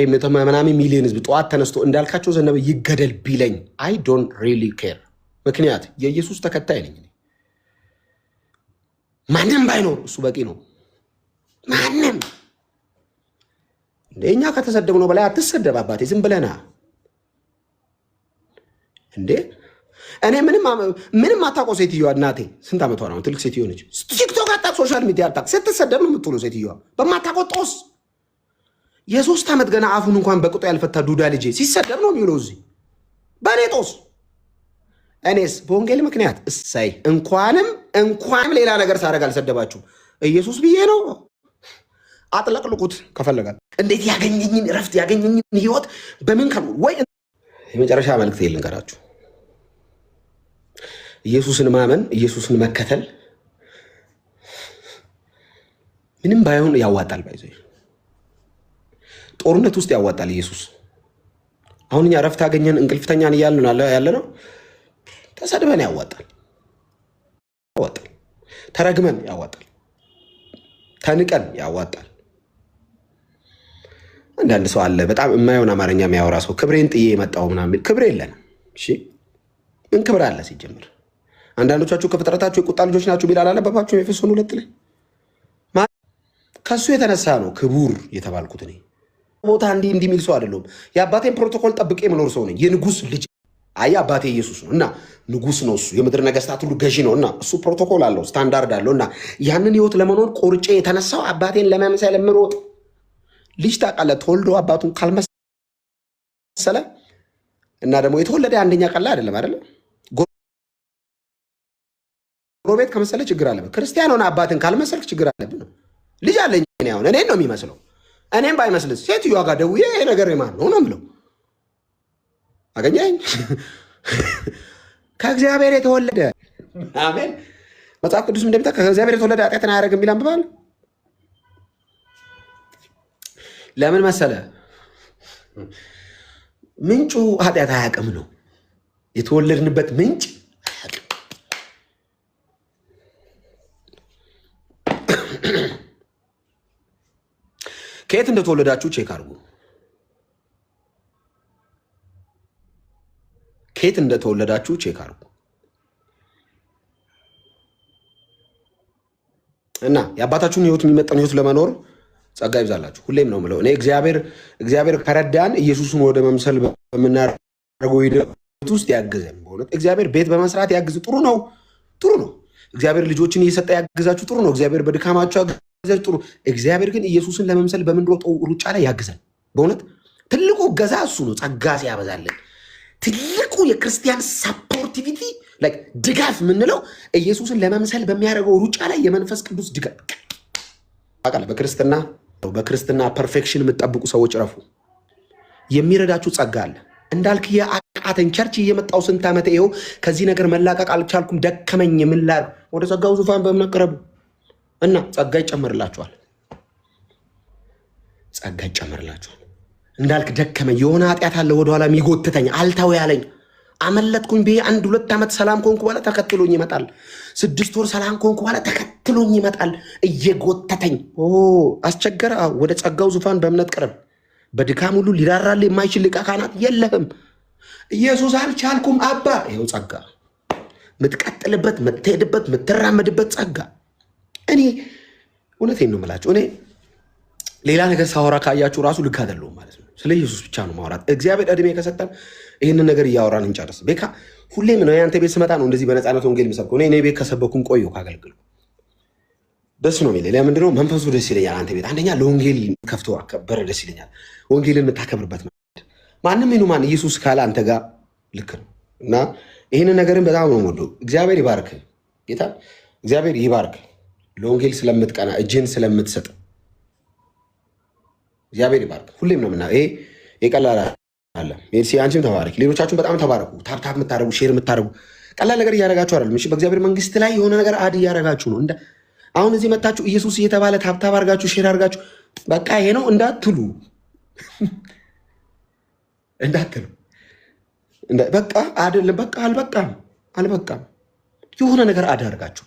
[SPEAKER 1] ምናምን ሚሊዮን ህዝብ ጠዋት ተነስቶ እንዳልካቸው ዘነበ ይገደል ቢለኝ አይ ዶንት ሪሊ ኬር። ምክንያት የኢየሱስ ተከታይ ነኝ። ማንም ባይኖር እሱ በቂ ነው። ማንም እኛ ከተሰደብነው በላይ አትሰደብ አባቴ፣ ዝም ብለና እንዴ። እኔ ምንም አታውቀው ሴትዮዋ እናቴ ስንት ዓመቷ ነው? ትልቅ ሴትዮ ነች። ቲክቶክ አታውቅ፣ ሶሻል ሚዲያ አታውቅ። ስትሰደብ ነው የምትውለው ሴትዮዋ በማታውቀው ጦስ። የ3 ዓመት ገና አፉን እንኳን በቅጡ ያልፈታ ዱዳ ልጄ ሲሰደብ ነው የሚውለው እዚህ በእኔ ጦስ። እኔስ በወንጌል ምክንያት እሳይ እንኳንም ሌላ ነገር ሳደርግ አልሰደባችሁ። ኢየሱስ ብዬ ነው። አጥለቅልቁት ከፈለጋል። እንዴት ያገኘኝን እረፍት ያገኘኝን ህይወት በምን ከኑ ወይ የመጨረሻ መልእክት ልንገራችሁ። ኢየሱስን ማመን ኢየሱስን መከተል ምንም ባይሆን ያዋጣል። ባይዘ ጦርነት ውስጥ ያዋጣል ኢየሱስ። አሁን እኛ እረፍት ያገኘን እንቅልፍተኛን እያልን ያለ ነው። ተሰድበን ያዋጣል፣ ተረግመን ያዋጣል፣ ተንቀን ያዋጣል። አንዳንድ ሰው አለ በጣም የማይሆን አማርኛ የሚያወራ ሰው ክብሬን ጥዬ የመጣው ምናምን። ክብር የለንም። እሺ ምን ክብር አለ ሲጀምር? አንዳንዶቻችሁ ከፍጥረታችሁ የቁጣ ልጆች ናችሁ ቢል አላለበባችሁ? ኤፌሶን 2 ላይ ከሱ የተነሳ ነው ክቡር የተባልኩት። እኔ ቦታ እንዲህ የሚል ሰው አይደለሁም። የአባቴን ፕሮቶኮል ጠብቄ የምኖር ሰው ነኝ። የንጉስ ልጅ አይ አባቴ ኢየሱስ ነው እና ንጉስ ነው እሱ። የምድር ነገስታት ሁሉ ገዢ ነው እና እሱ ፕሮቶኮል አለው፣ ስታንዳርድ አለው እና ያንን ህይወት ለመኖር ቆርጬ የተነሳው አባቴን ለመምሰል የምሮጥ ልጅ ታውቃለህ። ተወልዶ አባቱን ካልመሰለ እና ደግሞ የተወለደ አንደኛ ቀላ አይደለም አይደለም። ጎረቤት ከመሰለ ችግር አለበት። ክርስቲያን ሆነ አባትን ካልመሰልክ ችግር አለብህ ነው። ልጅ አለኝ አሁን እኔን ነው የሚመስለው። እኔም ባይመስልስ ሴትዮዋ ጋር ደውዬ ይሄ ነገር የማን ነው ነው የምለው። አገኘኝ ከእግዚአብሔር የተወለደ አሜን። መጽሐፍ ቅዱስ እንደሚታ ከእግዚአብሔር የተወለደ ኃጢአትን አያደርግም የሚል አንብባል። ለምን መሰለ? ምንጩ ኃጢአት አያውቅም ነው። የተወለድንበት ምንጭ አያውቅም። ከየት እንደተወለዳችሁ ቼክ አድርጉ። ከየት እንደተወለዳችሁ ቼክ አድርጉ እና የአባታችሁን ህይወት የሚመጠን ህይወት ለመኖር ጸጋ ይብዛላችሁ። ሁሌም ነው የምለው እኔ እግዚአብሔር ከረዳን ኢየሱስን ወደ መምሰል በምናደርገው ሂደት ውስጥ ያግዘን። በእውነት እግዚአብሔር ቤት በመስራት ያግዝ፣ ጥሩ ነው። እግዚአብሔር ልጆችን እየሰጠ ያግዛችሁ፣ ጥሩ ነው። እግዚአብሔር በድካማችሁ ያግዛችሁ፣ ጥሩ። እግዚአብሔር ግን ኢየሱስን ለመምሰል በምንሮጠው ሩጫ ላይ ያግዘን። በእውነት ትልቁ እገዛ እሱ ነው። ጸጋ ሲያበዛልን ትልቁ የክርስቲያን ሳፖርቲቪቲ ድጋፍ የምንለው ኢየሱስን ለመምሰል በሚያደርገው ሩጫ ላይ የመንፈስ ቅዱስ ድጋፍ። በክርስትና ፐርፌክሽን የምትጠብቁ ሰዎች ረፉ። የሚረዳችሁ ጸጋ አለ እንዳልክ አቃተኝ። ቸርች እየመጣው ስንት ዓመት ይኸው ከዚህ ነገር መላቀቅ አልቻልኩም፣ ደከመኝ። ምን ላድርግ? ወደ ጸጋው ዙፋን በእምነት ቅረቡ እና ጸጋ ይጨመርላችኋል። ጸጋ ይጨመርላችኋል። እንዳልክ ደከመኝ፣ የሆነ ኃጢአት አለ ወደኋላ የሚጎትተኝ አልታው ያለኝ አመለጥኩኝ ብዬ 1-2 ዓመት ሰላም ኮንኩ በኋላ ተከትሎኝ ይመጣል። 6 ወር ሰላም ኮንኩ በኋላ ተከትሎኝ ይመጣል እየጎተተኝ። አስቸገረ። ወደ ጸጋው ዙፋን በእምነት ቅረብ። በድካም ሁሉ ሊራራል የማይችል ሊቀ ካህናት የለህም። ኢየሱስ አልቻልኩም አባ። ይኸው ጸጋ፣ የምትቀጥልበት፣ የምትሄድበት፣ የምትራመድበት ጸጋ። እኔ እውነቴን ነው የምላቸው። እኔ ሌላ ነገር ሳወራ ካያችሁ ራሱ ልክ አይደለሁም ማለት ነው። ስለ ኢየሱስ ብቻ ነው ማውራት። እግዚአብሔር እድሜ ከሰጠን ይህንን ነገር እያወራን እንጨርስ። ቤካ ሁሌም ነው የአንተ ቤት ስመጣ ነው እንደዚህ በነፃነት ወንጌል የሚሰብከው። እኔ ቤት ከሰበኩን ቆየሁ ካገለግሉ ደስ ነው የሚለኝ። ለምንድነው? መንፈሱ ደስ ይለኛል። አንተ ቤት አንደኛ ለወንጌል ከፍቶ አከበረ ደስ ይለኛል። ወንጌልን የምታከብርበት ማንም ይኑ ማን ኢየሱስ ካለ አንተ ጋር ልክ ነው። እና ይህንን ነገርን በጣም ነው የምወደው። እግዚአብሔር ይባርክ ጌታ፣ እግዚአብሔር ይባርክ። ለወንጌል ስለምትቀና እጅን ስለምትሰጥ እግዚአብሔር ይባርክ። ሁሌም ነው ምና ይሄ የቀላል አለ። ሜርሲ አንቺም ተባረክ፣ ሌሎቻችሁም በጣም ተባረኩ። ታፕታፕ የምታደርጉ ሼር የምታደርጉ ቀላል ነገር እያደረጋችሁ አይደለም። እሺ በእግዚአብሔር መንግስት ላይ የሆነ ነገር አድ እያደረጋችሁ ነው። አሁን እዚህ መታችሁ ኢየሱስ እየተባለ ታፕታፕ አድርጋችሁ ሼር አድርጋችሁ በቃ ይሄ ነው እንዳትሉ በቃ አይደለም። በቃ አልበቃም የሆነ ነገር አድ አድርጋችሁ።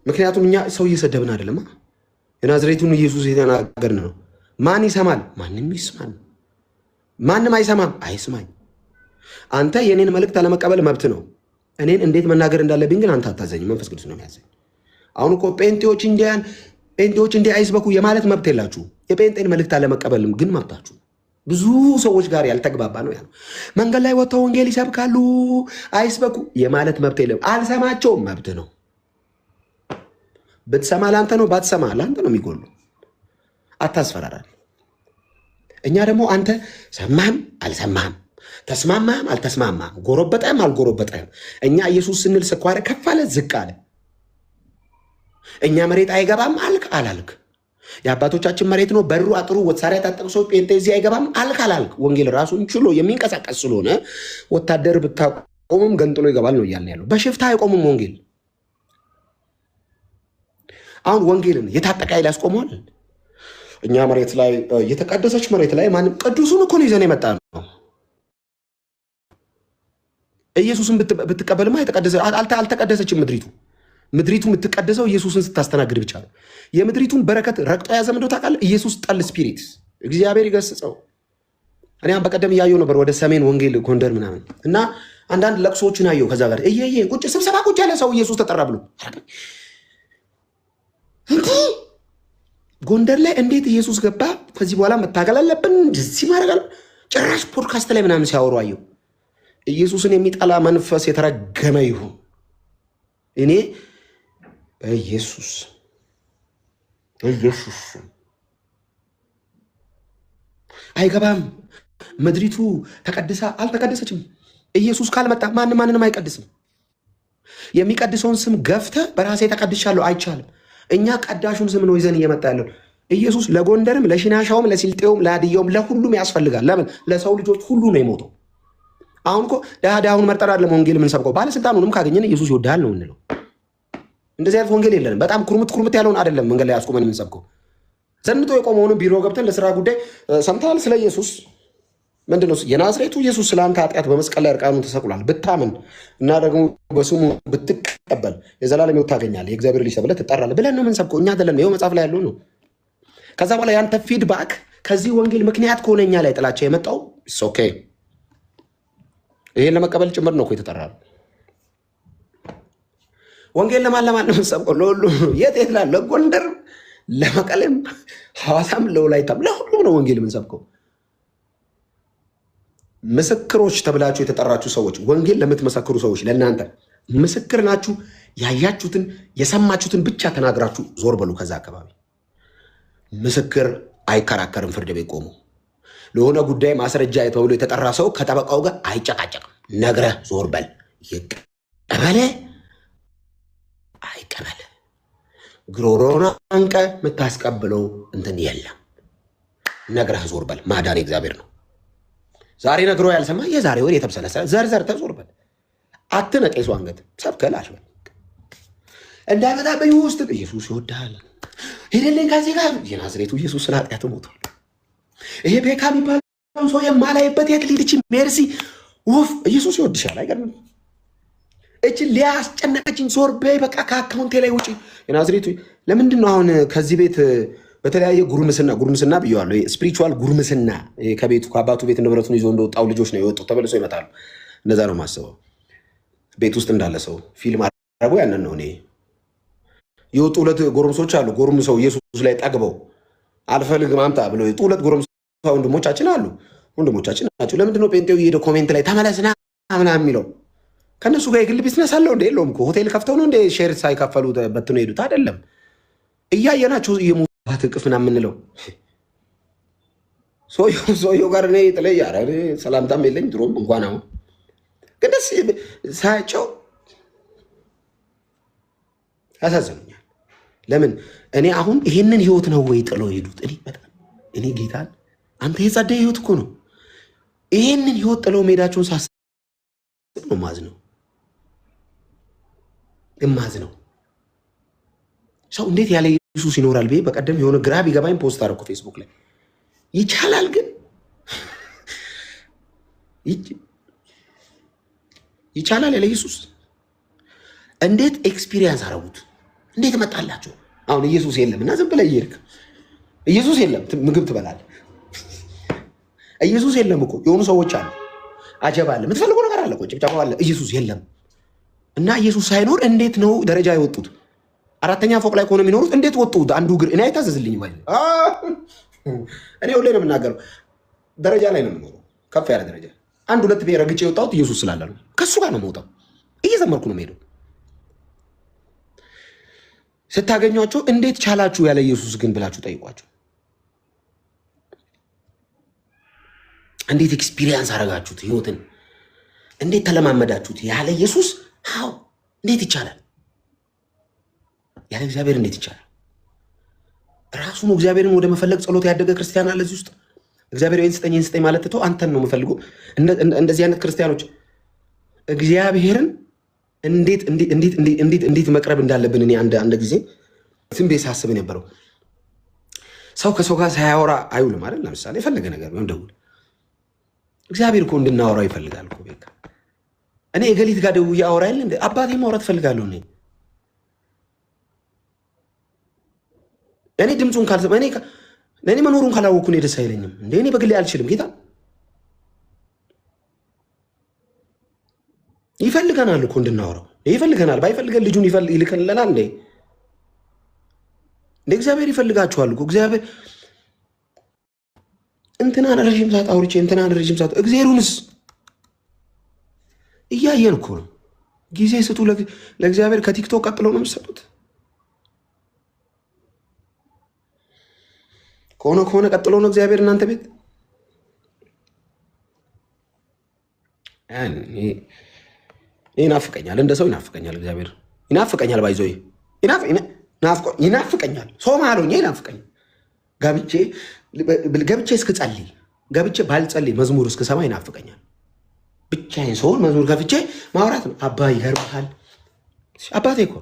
[SPEAKER 1] ምክንያቱም እኛ ሰው እየሰደብን አይደለም። የናዝሬቱን ኢየሱስ የተናገርን ነው። ማን ይሰማል? ማንም ይስማል። ማንም አይሰማም? አይስማኝ። አንተ የኔን መልእክት አለመቀበል መብት ነው። እኔን እንዴት መናገር እንዳለብኝ ግን አንተ አታዘኝ። መንፈስ ቅዱስ ነው የሚያዘኝ። አሁን እኮ ጴንጤዎች እንዲህ አይስበኩ የማለት መብት የላችሁ። የጴንጤን መልእክት አለመቀበልም ግን መብታችሁ። ብዙ ሰዎች ጋር ያልተግባባ ነው ያለው። መንገድ ላይ ወጥተው ወንጌል ይሰብካሉ፣ አይስበኩ የማለት መብት የለም። አልሰማቸውም፣ መብት ነው። ብትሰማ ለአንተ ነው፣ ባትሰማ ለአንተ ነው የሚጎሉ። አታስፈራራል። እኛ ደግሞ አንተ ሰማህም አልሰማህም፣ ተስማማህም አልተስማማህም፣ ጎረበጠህም አልጎረበጠህም፣ እኛ ኢየሱስ ስንል ስኳር ከፍ አለ ዝቅ አለ፣ እኛ መሬት አይገባም አልክ አላልክ፣ የአባቶቻችን መሬት ነው በሩ አጥሩ ወሳሪያ ታጠቁ ሰው ጴንጤ እዚህ አይገባም አልክ አላልክ፣ ወንጌል ራሱን ችሎ የሚንቀሳቀስ ስለሆነ ወታደር ብታቆምም ገንጥሎ ይገባል ነው እያልን ያለው። በሽፍታ አይቆምም ወንጌል። አሁን ወንጌልን የታጠቀ ኃይል ያስቆመዋል? እኛ መሬት ላይ የተቀደሰች መሬት ላይ ማንም ቅዱሱን እኮ ነው ይዘን የመጣ ነው። ኢየሱስን ብትቀበልማ አልተቀደሰችም ምድሪቱ። ምድሪቱ የምትቀደሰው ኢየሱስን ስታስተናግድ ብቻ ነው። የምድሪቱን በረከት ረግጦ የያዘ ምንድነው ታውቃለህ? ኢየሱስ ጠል ስፒሪት። እግዚአብሔር ይገስጸው። እኔ በቀደም እያየሁ ነበር ወደ ሰሜን ወንጌል ጎንደር ምናምን እና አንዳንድ ለቅሶዎችን አየሁ። ከዛ ጋር ቁጭ ስብሰባ ቁጭ ያለ ሰው ኢየሱስ ተጠራ ብሎ ጎንደር ላይ እንዴት ኢየሱስ ገባ? ከዚህ በኋላ መታገል አለብን እንደዚህ ማድረግ አለ። ጭራሽ ፖድካስት ላይ ምናምን ሲያወሩ አየሁ። ኢየሱስን የሚጠላ መንፈስ የተረገመ ይሁን። እኔ ኢየሱስ አይገባም። ምድሪቱ ተቀድሳ አልተቀደሰችም። ኢየሱስ ካልመጣ ማንንም አይቀድስም። የሚቀድሰውን ስም ገፍተ በራሴ ተቀድሻለሁ አይቻልም። እኛ ቀዳሹን ስም ነው ይዘን እየመጣ ያለው። ኢየሱስ ለጎንደርም ለሽናሻውም ለሲልጤውም ለሃዲያውም ለሁሉም ያስፈልጋል። ለምን? ለሰው ልጆች ሁሉ ነው የሞተው። አሁን እኮ ድሃውን መርጠር አይደለም ወንጌል የምንሰብከው። ባለስልጣኑንም ካገኘን ኢየሱስ ይወዳል ነው እንለው። እንደዚህ አይነት ወንጌል የለንም። በጣም ኩርምት ያለውን አይደለም መንገድ ላይ አስቆመን የምንሰብከው። ዘንጦ የቆመውንም ቢሮ ገብተን ለስራ ጉዳይ ሰምተሃል ስለ ኢየሱስ ምንድነው? የናዝሬቱ ኢየሱስ ስለ አንተ ኃጢአት በመስቀል ላይ እርቃኑን ተሰቅሏል። ብታምን እና ደግሞ በስሙ ብትቀበል የዘላለም ሕይወት ታገኛለህ፣ የእግዚአብሔር ልጅ ተብለህ ትጠራለህ ብለን ነው የምንሰብከው። እኛ አይደለም። ይኸው መጽሐፍ ላይ ያለው ነው። ከዛ በኋላ ያንተ ፊድባክ ከዚህ ወንጌል ምክንያት ከሆነ እኛ ላይ ጥላቻ የመጣው ኦኬ፣ ይሄን ለመቀበል ጭምር ነው እኮ የተጠራው። ወንጌል ለማን ነው የምንሰብከው? ለሁሉ የት ላለ ለጎንደር፣ ለመቀሌም፣ ሐዋሳም፣ ለወላይታም ለሁሉም ነው ወንጌል የምንሰብከው። ምስክሮች ተብላችሁ የተጠራችሁ ሰዎች፣ ወንጌል ለምትመሰክሩ ሰዎች ለእናንተ ምስክር ናችሁ። ያያችሁትን የሰማችሁትን ብቻ ተናግራችሁ ዞር በሉ ከዛ አካባቢ። ምስክር አይከራከርም ፍርድ ቤት ቆሞ። ለሆነ ጉዳይ ማስረጃ ተብሎ የተጠራ ሰው ከጠበቃው ጋር አይጨቃጨቅም። ነግረህ ዞር በል። ይቀበለ አይቀበለ ግሮሮና አንቀ የምታስቀብለው እንትን የለም። ነግረህ ዞር በል። ማዳን እግዚአብሔር ነው። ዛሬ ነግሮ ያልሰማ የዛሬ ወር የተብሰለሰለ ዘርዘር ተዞርበት አትነቅ የሱ አንገት ሰብከል አሽበል እንዳይመጣብኝ ውስጥ ኢየሱስ ይወድሃል ሄደልኝ ከዚህ ጋር የናዝሬቱ ኢየሱስ ስለ ኃጢአት ሞቷል። ይሄ ቤካ የሚባለው ሰው የማላይበት የት ሊድች ሜርሲ ውፍ ኢየሱስ ይወድሻል። አይገርምም? እቺ ሊያስጨነቀችኝ ዞር በይ በቃ ከአካውንቴ ላይ ውጪ የናዝሬቱ። ለምንድን ነው አሁን ከዚህ ቤት በተለያየ ጉርምስና ብየዋለሁ። ስፒሪቹዋል ጉርምስና ከቤቱ ከአባቱ ቤት ንብረቱን ይዞ እንደወጣው ልጆች ነው የወጡት፣ ተመልሰው ይመጣሉ። እንደዛ ነው የማስበው። ቤት ውስጥ እንዳለ ሰው ፊልም አረቡ ያንን ነው። እኔ የወጡ ሁለት ጎረምሶች አሉ። ጎረምሰው ኢየሱስ ላይ ጠግበው አልፈልግም አምጣ ብለው የወጡ ሁለት ጎረምሳ ወንድሞቻችን አሉ። ወንድሞቻችን ናቸው። ለምንድን ነው ጴንጤው እየሄደ ኮሜንት ላይ ተመለስና ምናምን የሚለው? ከእነሱ ጋር የግል ቢዝነስ አለው እንደ የለውም እኮ ሆቴል ከፍተው ነው እንደ ሼር ሳይከፈሉ በትነው ሄዱት አይደለም። እያየናቸው የሞት እቅፍ ምናምን የምንለው ሰውየው ጋር እኔ ጥለይ ሰላምታም የለኝ ድሮም እንኳን አሁን ግን ደስ ሳያቸው ያሳዝኑኛል። ለምን እኔ አሁን ይሄንን ህይወት ነው ወይ ጥለው ሄዱት? እኔ ጌታን አንተ የጸደየ ህይወት እኮ ነው። ይሄንን ህይወት ጥለው ሜዳቸውን ሳስብ ነው ማዝ ነው። ሰው እንዴት ያለ ኢየሱስ ይኖራል ብዬ በቀደም የሆነ ግራ ቢገባኝ ፖስት አደረኩ ፌስቡክ ላይ። ይቻላል ግን ይቻላል ያለ ኢየሱስ እንዴት ኤክስፒሪየንስ አረጉት? እንዴት መጣላቸው? አሁን ኢየሱስ የለም እና ዝም ብለህ እየሄድክ ኢየሱስ የለም ምግብ ትበላለህ። ኢየሱስ የለም እኮ የሆኑ ሰዎች አሉ። አጀብ አለ፣ የምትፈልገው ነገር አለ፣ ጭብጨባ አለ። ኢየሱስ የለም እና ኢየሱስ ሳይኖር እንዴት ነው ደረጃ የወጡት? አራተኛ ፎቅ ላይ ከሆነ የሚኖሩት እንዴት ወጡ? አንዱ እግር እኔ አይታዘዝልኝ ወይ? እኔ ሁሌ ነው የምናገረው፣ ደረጃ ላይ ነው የምኖረው፣ ከፍ ያለ ደረጃ። አንድ ሁለት ብሄር ረግጬ የወጣሁት ኢየሱስ ስላለ ነው። ከሱ ጋር ነው የምወጣው፣ እየዘመርኩ ነው የምሄደው። ስታገኟቸው እንዴት ቻላችሁ ያለ ኢየሱስ ግን ብላችሁ ጠይቋቸው። እንዴት ኤክስፒሪየንስ አረጋችሁት? ህይወትን እንዴት ተለማመዳችሁት? ያለ ኢየሱስ ሃው እንዴት ይቻላል? ያለ እግዚአብሔር እንዴት ይቻላል? ራሱ ነው እግዚአብሔርን ወደ መፈለግ ጸሎት ያደገ ክርስቲያን አለ እዚህ ውስጥ። እግዚአብሔር ይህን ስጠኝ ማለት ትተው አንተን ነው የምፈልገው። እንደዚህ አይነት ክርስቲያኖች እግዚአብሔርን እንዴት መቅረብ እንዳለብን እኔ አንድ ጊዜ ዝም ብዬ ሳስብ የነበረው ሰው ከሰው ጋር ሳያወራ አይውልም አይደል? ለምሳሌ የፈለገ ነገር ወይም ደውል እግዚአብሔር እኮ እንድናወራው ይፈልጋል እኮ። በቃ እኔ የገሊት ጋር ደውዬ አወራ የለ እንደ አባቴ ማውራት እፈልጋለሁ። እኔ ድምፁን ካልሰማ እኔ መኖሩን ካላወቅኩ እኔ ደስ አይለኝም። እንደ እኔ በግሌ አልችልም። ጌታ ይፈልገናል እኮ እንድናወራው ይፈልገናል። ባይፈልገን ልጁን ይልከልናል እንደ እግዚአብሔር ይፈልጋችኋል እኮ። እግዚአብሔር እንትናን ረዥም ሰዓት አውርቼ እንትናን ረዥም ሰዓት እግዚአብሔሩንስ እያየን እኮ ነው። ጊዜ ስጡ ለእግዚአብሔር። ከቲክቶክ ቀጥሎ ነው የምትሰጡት። ከሆነ ቀጥሎ ነው እግዚአብሔር እናንተ ቤት። ይናፍቀኛል፣ እንደ ሰው ይናፍቀኛል። እግዚአብሔር ይናፍቀኛል። ባይዞ ይናፍቀኛል። ሰው ማለኝ ይናፍቀኛል። ገብቼ እስክጸልይ ገብቼ ባልጸልይ መዝሙር እስክሰማ ይናፍቀኛል። ብቻዬን ሰውን መዝሙር ከፍቼ ማውራት ነው። አባ ይገርምሃል፣ አባቴ እኮ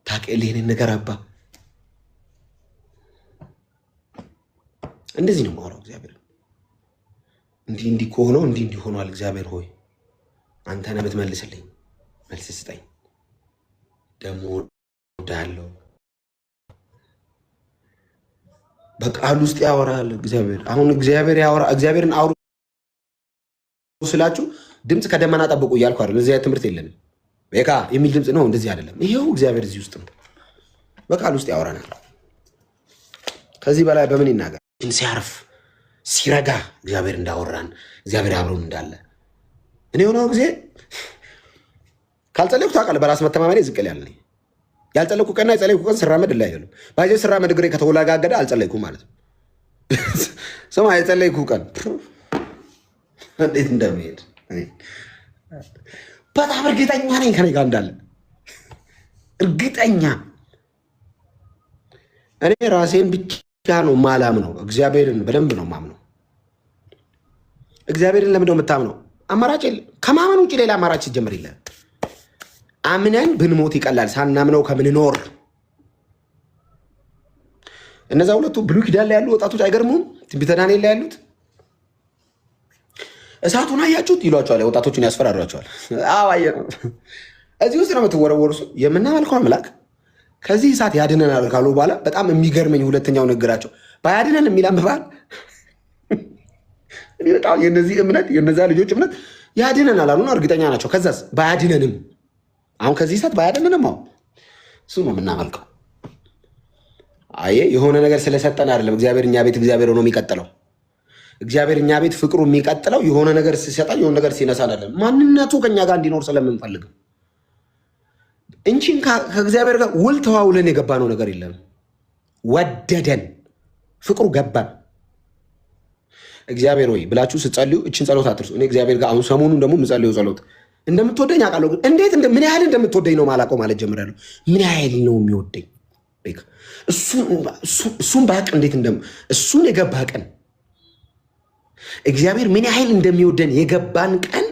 [SPEAKER 1] ታውቂያለህ ይሄንን ነገር አባ። እንደዚህ ነው የማወራው እግዚአብሔር። እንዲህ ከሆነው እንዲህ ሆኗል። እግዚአብሔር ሆይ አንተ ነህ የምትመልስልኝ፣ መልስ ስጠኝ። ደግሞ እወድሃለሁ። በቃል ውስጥ ያወራል እግዚአብሔር። አሁን እግዚአብሔርን አውሩ ስላችሁ ድምፅ ከደመና ጠብቁ እያልኩ አይደል? እዚያ ትምህርት የለንም። በቃ የሚል ድምፅ ነው፣ እንደዚህ አይደለም። ይሄው እግዚአብሔር እዚህ ውስጥ ነው፣ በቃል ውስጥ ያወራናል። ከዚህ በላይ በምን ይናገር? ሲያርፍ ሲረጋ እግዚአብሔር እንዳወራን እግዚአብሔር አብሮን እንዳለ እኔ የሆነው ጊዜ ካልጸለይኩ ታውቃለህ፣ በራስ መተማመኔ ዝቅል ያለ ያልጸለይኩ ቀንና የጸለይኩ ቀን ስራመድ ላይ አይደለም። ባይዘ ስራመድ እግሬ ከተወላጋገደ አልጸለይኩም ማለት ነው። ስማ የጸለይኩ ቀን እንዴት እንደሚሄድ በጣም እርግጠኛ ነኝ። ከኔ ጋር እንዳለ እርግጠኛ እኔ ራሴን ብቻ ነው ማላም ነው። እግዚአብሔርን በደንብ ነው ማምነው። እግዚአብሔርን ለምንድነው የምታምነው? አማራጭ የለም። ከማመን ውጭ ሌላ አማራጭ ሲጀምር የለም። አምነን ብንሞት ይቀላል ሳናምነው ከምንኖር። እነዛ ሁለቱ ብሉይ ኪዳን ላይ ያሉ ወጣቶች አይገርሙም? ትንቢተ ዳንኤል ላይ ያሉት እሳቱን አያችሁት ይሏቸዋል። ወጣቶቹን ያስፈራሯቸዋል። አዎ አየነው። እዚህ ውስጥ ነው የምትወረወሩ። የምናመልከው አምላክ ከዚህ እሳት ያድነናል ካሉ በኋላ በጣም የሚገርመኝ ሁለተኛው ንግግራቸው ባያድነን የሚል አንብባል። በጣም የነዚህ እምነት የነዛ ልጆች እምነት ያድነናል አሉ ነው፣ እርግጠኛ ናቸው። ከዛስ ባያድነንም፣ አሁን ከዚህ እሳት ባያድነንም፣ አሁን እሱ ነው የምናመልከው። አየ የሆነ ነገር ስለሰጠን አይደለም እግዚአብሔር እኛ ቤት እግዚአብሔር ሆኖ የሚቀጥለው። እግዚአብሔር እኛ ቤት ፍቅሩ የሚቀጥለው የሆነ ነገር ሲሰጠን የሆነ ነገር ሲነሳን አይደለም፣ ማንነቱ ከኛ ጋር እንዲኖር ስለምንፈልግ እንቺን ከእግዚአብሔር ጋር ውል ተዋውለን የገባነው ነገር የለም። ወደደን፣ ፍቅሩ ገባን። እግዚአብሔር ወይ ብላችሁ ስትጸልዩ እችን ጸሎት አትርሱ። እኔ እግዚአብሔር ጋር አሁን ሰሞኑን ደግሞ የምጸልየው ጸሎት እንደምትወደኝ አውቃለሁ፣ ግን እንዴት ምን ያህል እንደምትወደኝ ነው ማላውቀው ማለት ጀምራለሁ። ምን ያህል ነው የሚወደኝ? እሱን ባቅ እንዴት እሱን የገባ ቀን እግዚአብሔር ምን ያህል እንደሚወደን የገባን ቀን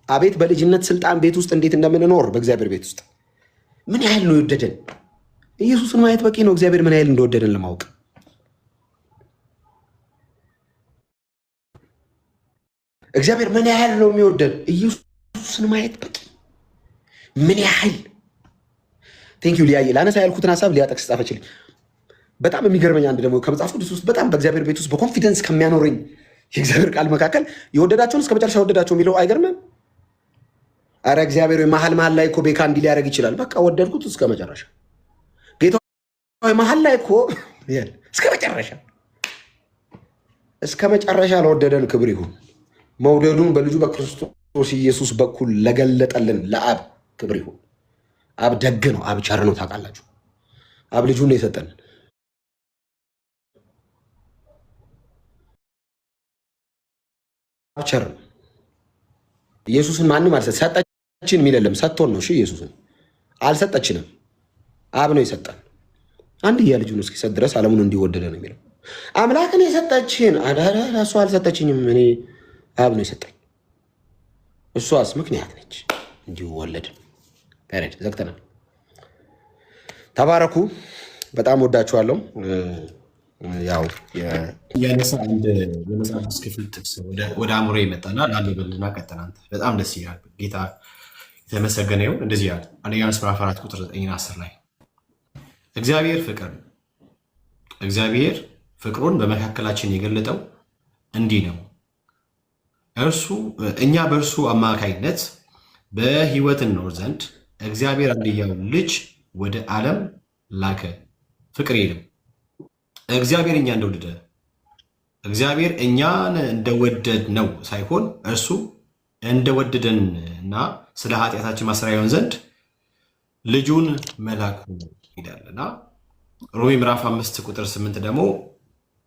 [SPEAKER 1] አቤት በልጅነት ስልጣን ቤት ውስጥ እንዴት እንደምንኖር በእግዚአብሔር ቤት ውስጥ ምን ያህል ነው የወደደን። ኢየሱስን ማየት በቂ ነው እግዚአብሔር ምን ያህል እንደወደደን ለማወቅ። እግዚአብሔር ምን ያህል ነው የሚወደን ኢየሱስን ማየት በቂ። ምን ያህል ቴንኪው ሊያየ ላነሳ ያልኩትን ሀሳብ ሊያጠቅስ ጻፈችልኝ። በጣም የሚገርመኝ አንድ ደግሞ ከመጽሐፍ ቅዱስ ውስጥ በጣም በእግዚአብሔር ቤት ውስጥ በኮንፊደንስ ከሚያኖረኝ የእግዚአብሔር ቃል መካከል የወደዳቸውን እስከ መጨረሻ ወደዳቸው የሚለው አይገርምም? አረ እግዚአብሔር መሀል ላይ እኮ ቤካ እንዲህ ሊያደርግ ይችላል። በቃ ወደድኩት እስከ መጨረሻ። ጌታ መሀል ላይ እኮ እስከ መጨረሻ ለወደደን ክብር ይሁን። መውደዱን በልጁ በክርስቶስ ኢየሱስ በኩል ለገለጠልን ለአብ ክብር ይሁን። አብ ደግ ነው። አብ ቸር ነው። ታውቃላችሁ፣ አብ ልጁን ነው የሰጠን። አብ ቸር ነው። ኢየሱስን ማንም ሰጠችን የሚል የለም። ሰጥቶን ነው። እሺ ኢየሱስን አልሰጠችንም። አብ ነው የሰጠን። አንድያ ልጁን እስኪሰጥ ድረስ ዓለሙን እንዲወደደ ነው የሚለው። አምላክን የሰጠችን እሷ አልሰጠችኝም፣ እኔ አብ ነው የሰጠኝ። እሷስ ምክንያት ነች እንዲወለድ። ፔሬድ ዘግተናል። ተባረኩ። በጣም ወዳችኋለሁ። ያው
[SPEAKER 3] ያነሳ አንድ የመጽሐፍ ቅዱስ ክፍል ጥቅስ ወደ አእምሮ ይመጣና ላንብብልና ቀጥል። አንተ በጣም ደስ ይላል። ጌታ የተመሰገነ ይሁን። እንደዚህ ያለ አንደኛ ዮሐንስ ምዕራፍ 4 ቁጥር 9-10 ላይ እግዚአብሔር ፍቅር ነው። እግዚአብሔር ፍቅሩን በመካከላችን የገለጠው እንዲህ ነው፣ እኛ በእርሱ አማካይነት በሕይወት እንኖር ዘንድ እግዚአብሔር አንድያው ልጅ ወደ ዓለም ላከ። ፍቅር የለም። እግዚአብሔር እኛን እንደወደድ ነው ሳይሆን እርሱ እንደወደደን እና ስለ ኃጢአታችን ማሰሪያ ይሆን ዘንድ ልጁን መላኩ ይላልና ሮሜ ምዕራፍ 5 ቁጥር 8 ደግሞ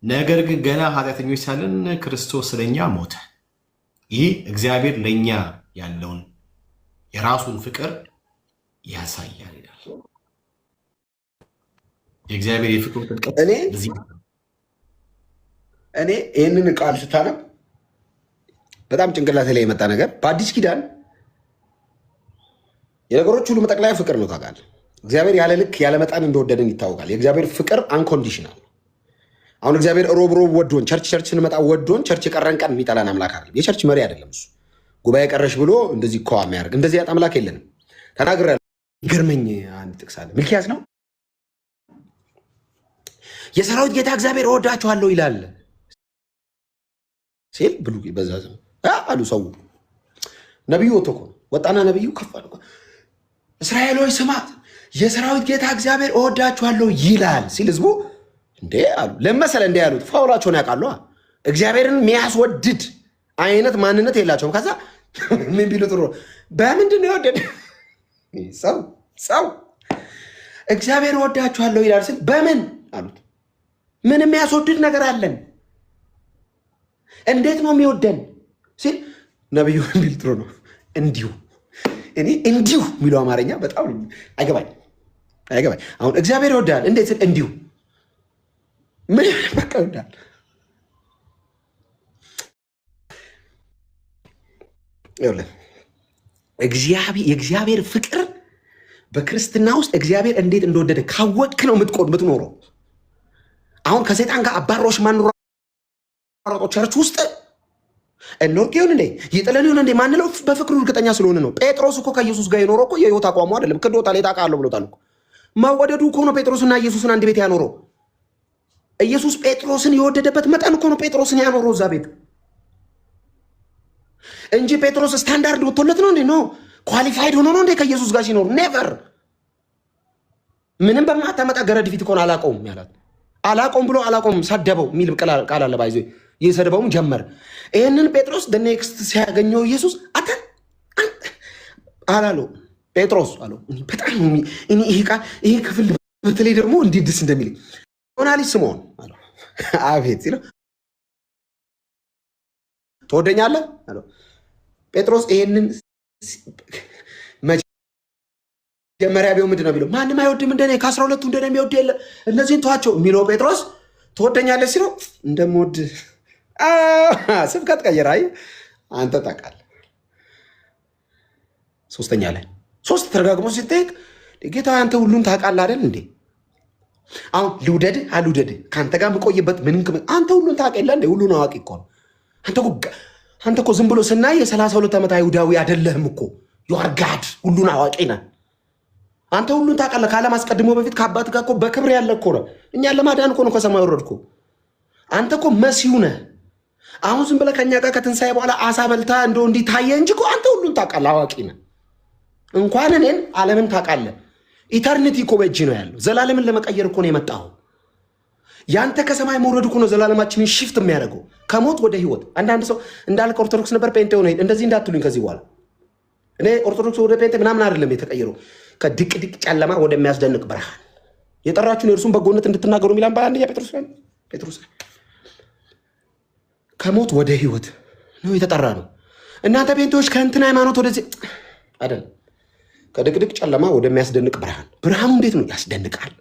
[SPEAKER 3] ነገር ግን ገና ኃጢአተኞች ሳለን ክርስቶስ ስለኛ ሞተ። ይህ እግዚአብሔር ለእኛ ያለውን የራሱን ፍቅር ያሳያል ይላል። የእግዚአብሔር የፍቅር ጥልቀት
[SPEAKER 1] እኔ ይህንን ቃል ስታነብ በጣም ጭንቅላቴ ላይ የመጣ ነገር በአዲስ ኪዳን የነገሮች ሁሉ መጠቅለያ ፍቅር ነው። ታውቃለህ፣ እግዚአብሔር ያለ ልክ ያለ መጠን እንደወደደን ይታወቃል። የእግዚአብሔር ፍቅር አንኮንዲሽናል። አሁን እግዚአብሔር ሮብ ወዶን ቸርች ስንመጣ ወዶን ቸርች የቀረን ቀን የሚጠላን አምላክ አይደለም። የቸርች መሪ አይደለም እሱ። ጉባኤ ቀረሽ ብሎ እንደዚህ እኮ የሚያደርግ እንደዚህ ያጣ አምላክ የለንም። ተናግሬያለሁ። ይገርመኝ አንድ ጥቅስ አለ። ሚልኪያስ ነው የሰራዊት ጌታ እግዚአብሔር እወዳችኋለሁ ይላል ሲል ብሉ በዛ ዘመን አሉ ሰው ነቢዩ ወጣና ነቢዩ ከፍ አለ። እስራኤል ሆይ ስማት፣ የሰራዊት ጌታ እግዚአብሔር እወዳችኋለሁ ይላል ሲል ህዝቡ እንዴ አሉ። ለመሰለ እንዴ ያሉት ፋውላቸውን ያውቃሉ። እግዚአብሔርን የሚያስወድድ አይነት ማንነት የላቸውም። ከዛ ምን ቢሉ ጥሩ በምንድን ነው የወደደ ሰው እግዚአብሔር እወዳችኋለሁ ይላል ሲል በምን አሉት። ምን የሚያስወድድ ነገር አለን? እንዴት ነው የሚወደን ሲል ነቢዩ ቢል ጥሩ ነው። እንዲሁ እኔ እንዲሁ የሚለው አማርኛ በጣም አይገባኝ። አሁን እግዚአብሔር ይወዳል እንዴት ስል እንዲሁ ምን በቃ ይወዳል። የእግዚአብሔር ፍቅር በክርስትና ውስጥ እግዚአብሔር እንዴት እንደወደደ ካወቅክ ነው የምትኖረው። አሁን ከሰይጣን ጋር አባሮች ማንሯሯጦ ቸርች ውስጥ እንወርቅ ይሁን እንዴ ይጥለን ይሁን እንዴ ማንለው በፍቅሩ እርግጠኛ ስለሆነ ነው። ጴጥሮስ እኮ ከኢየሱስ ጋር የኖረው እኮ የህይወት አቋሙ አይደለም። ክዶታል፣ የታውቃለሁ ብሎታል እኮ። መወደዱ እኮ ነው ጴጥሮስና ኢየሱስን አንድ ቤት ያኖረው። ኢየሱስ ጴጥሮስን የወደደበት መጠን እኮ ነው ጴጥሮስን ያኖረው እዛ ቤት እንጂ ጴጥሮስ ስታንዳርድ ወጥቶለት ነው እንዴ? ነው ኳሊፋይድ ሆኖ ነው እንዴ ከኢየሱስ ጋር ሲኖር? ኔቨር። ምንም በማታመጣ ገረድ ፊት እኮ ነው አላውቀውም ያላት። አላውቀውም ብሎ አላውቀውም ሰደበው የሚል ቃል አለ። ባይዞ የሰደበውም ጀመር። ይህንን ጴጥሮስ ኔክስት ሲያገኘው ኢየሱስ አላለው ጴጥሮስ አለው። በጣም ይሄ ክፍል በተለይ ደግሞ እንዴት ደስ እንደሚል ዮናሊስ ስምዖን አለው። አቤት ሲለው ትወደኛለህ አለው። ጴጥሮስ ይሄንን መጀመሪያ ቢሆን ምንድን ነው የሚለው? ማንም አይወድም እንደኔ ከ12ቱ እንደኔ የሚወድ የለ እነዚህን ተዋቸው የሚለው ጴጥሮስ ትወደኛለህ ሲለው እንደምወድ ስብከት ቀየረ። አየህ አንተ ታውቃለህ። ሶስተኛ ላይ ሶስት ተረጋግሞ ሲጠይቅ ጌታ አንተ ሁሉን ታውቃለህ አይደል እንዴ? አሁን ልውደድ አልውደድ ከአንተ ጋር የምቆይበት ምን አንተ ሁሉን ታውቅ የለ እንዴ? ሁሉን አዋቂ እኮ ነው አንተ እኮ ዝም ብሎ ስናይ የ32 ዓመት አይሁዳዊ አይደለህም እኮ ዩአር ጋድ ሁሉን አዋቂ ነህ አንተ። ሁሉን ታውቃለህ። ከዓለም አስቀድሞ በፊት ከአባት ጋር እኮ በክብር ያለ እኮ ነው። እኛን ለማዳን እኮ ነው ከሰማይ ወረድኩ። አንተ እኮ መሲሁ ነህ። አሁን ዝም ብለህ ከእኛ ጋር ከትንሣኤ በኋላ አሳ በልታ እንደው እንዲህ ታየ እንጂ እኮ አንተ ሁሉን ታውቃለህ፣ አዋቂ ነህ። እንኳን እኔን ዓለምን ታውቃለህ። ኢተርኒቲ እኮ በእጅ ነው ያለው። ዘላለምን ለመቀየር እኮ ነው የመጣኸው። ያንተ ከሰማይ መውረድ እኮ ነው ዘላለማችንን ሽፍት የሚያደርገው ከሞት ወደ ህይወት። አንዳንድ ሰው እንዳልከ ኦርቶዶክስ ነበር ጴንጤ ሆነ። እንደዚህ እንዳትሉኝ ከዚህ በኋላ እኔ ኦርቶዶክስ ወደ ጴንጤ ምናምን አይደለም የተቀየረው፣ ከድቅድቅ ጨለማ ወደሚያስደንቅ ብርሃን የጠራችሁን የእርሱን በጎነት እንድትናገሩ የሚላን በአንደኛ ጴጥሮስ ከሞት ወደ ህይወት ነው የተጠራ ነው። እናንተ ጴንጤዎች ከእንትን ሃይማኖት ወደዚህ አይደለም፣ ከድቅድቅ ጨለማ ወደሚያስደንቅ ብርሃን። ብርሃኑ እንዴት ነው? ያስደንቃል።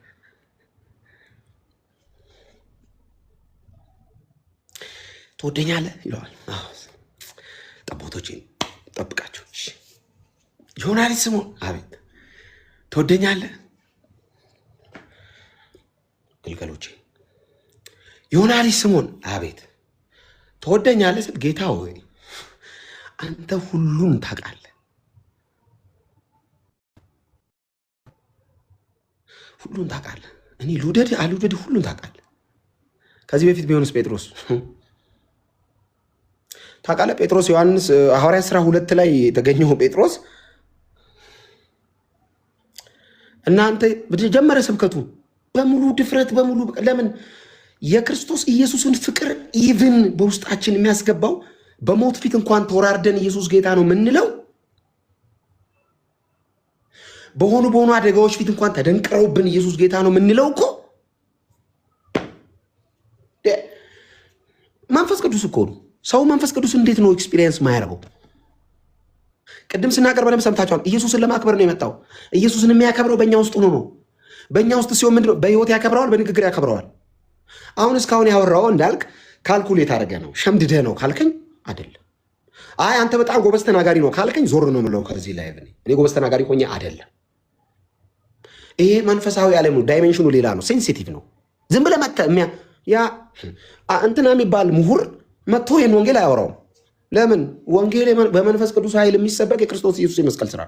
[SPEAKER 1] ትወደኛለህ ይለዋል። ጠቦቶቼን ጠብቃቸው። ዮናሊስ ስምዖን አቤት። ትወደኛለህ? ግልገሎቼ። ዮናሊስ ስምዖን አቤት። ትወደኛለህ ስል ጌታ ሆይ አንተ ሁሉን ታውቃለህ፣ ሁሉን ታውቃለህ። እኔ ልውደድ አልውደድ ሁሉን ታውቃለህ። ከዚህ በፊት ቢሆንስ ጴጥሮስ ታውቃለህ? ጴጥሮስ ዮሐንስ ሐዋርያት ሥራ 2 ላይ የተገኘው ጴጥሮስ እናንተ በጀመረ ስብከቱ በሙሉ ድፍረት በሙሉ ለምን የክርስቶስ ኢየሱስን ፍቅር ኢቭን በውስጣችን የሚያስገባው በሞት ፊት እንኳን ተወራርደን ኢየሱስ ጌታ ነው የምንለው በሆኑ አደጋዎች ፊት እንኳን ተደንቅረውብን ኢየሱስ ጌታ ነው የምንለው እኮ መንፈስ ቅዱስ እኮ ነው። ሰው መንፈስ ቅዱስ እንዴት ነው ኤክስፒሪየንስ ማያረገው? ቅድም ስናቀር በደንብ ሰምታችኋል። ኢየሱስን ለማክበር ነው የመጣው። ኢየሱስን የሚያከብረው በእኛ ውስጥ ሆኖ ነው። በእኛ ውስጥ ሲሆን ምንድን ነው? በህይወት ያከብረዋል፣ በንግግር ያከብረዋል። አሁን እስካሁን ያወራው እንዳልክ ካልኩሌት አድርገ ነው ሸምድደህ ነው ካልከኝ አይደለም። አይ አንተ በጣም ጎበዝ ተናጋሪ ነው ካልከኝ ዞር ነው የምለው ከዚህ ላይ እኔ ጎበዝ ተናጋሪ ሆኜ አይደለም። ይሄ መንፈሳዊ ዓለም ነው። ዳይሜንሽኑ ሌላ ነው። ሴንሲቲቭ ነው። ዝም ብለህ መጥተህ ያ እንትና የሚባል ምሁር መጥቶ ይህን ወንጌል አያወራውም። ለምን? ወንጌል በመንፈስ ቅዱስ ኃይል የሚሰበክ የክርስቶስ ኢየሱስ የመስቀል ስራ።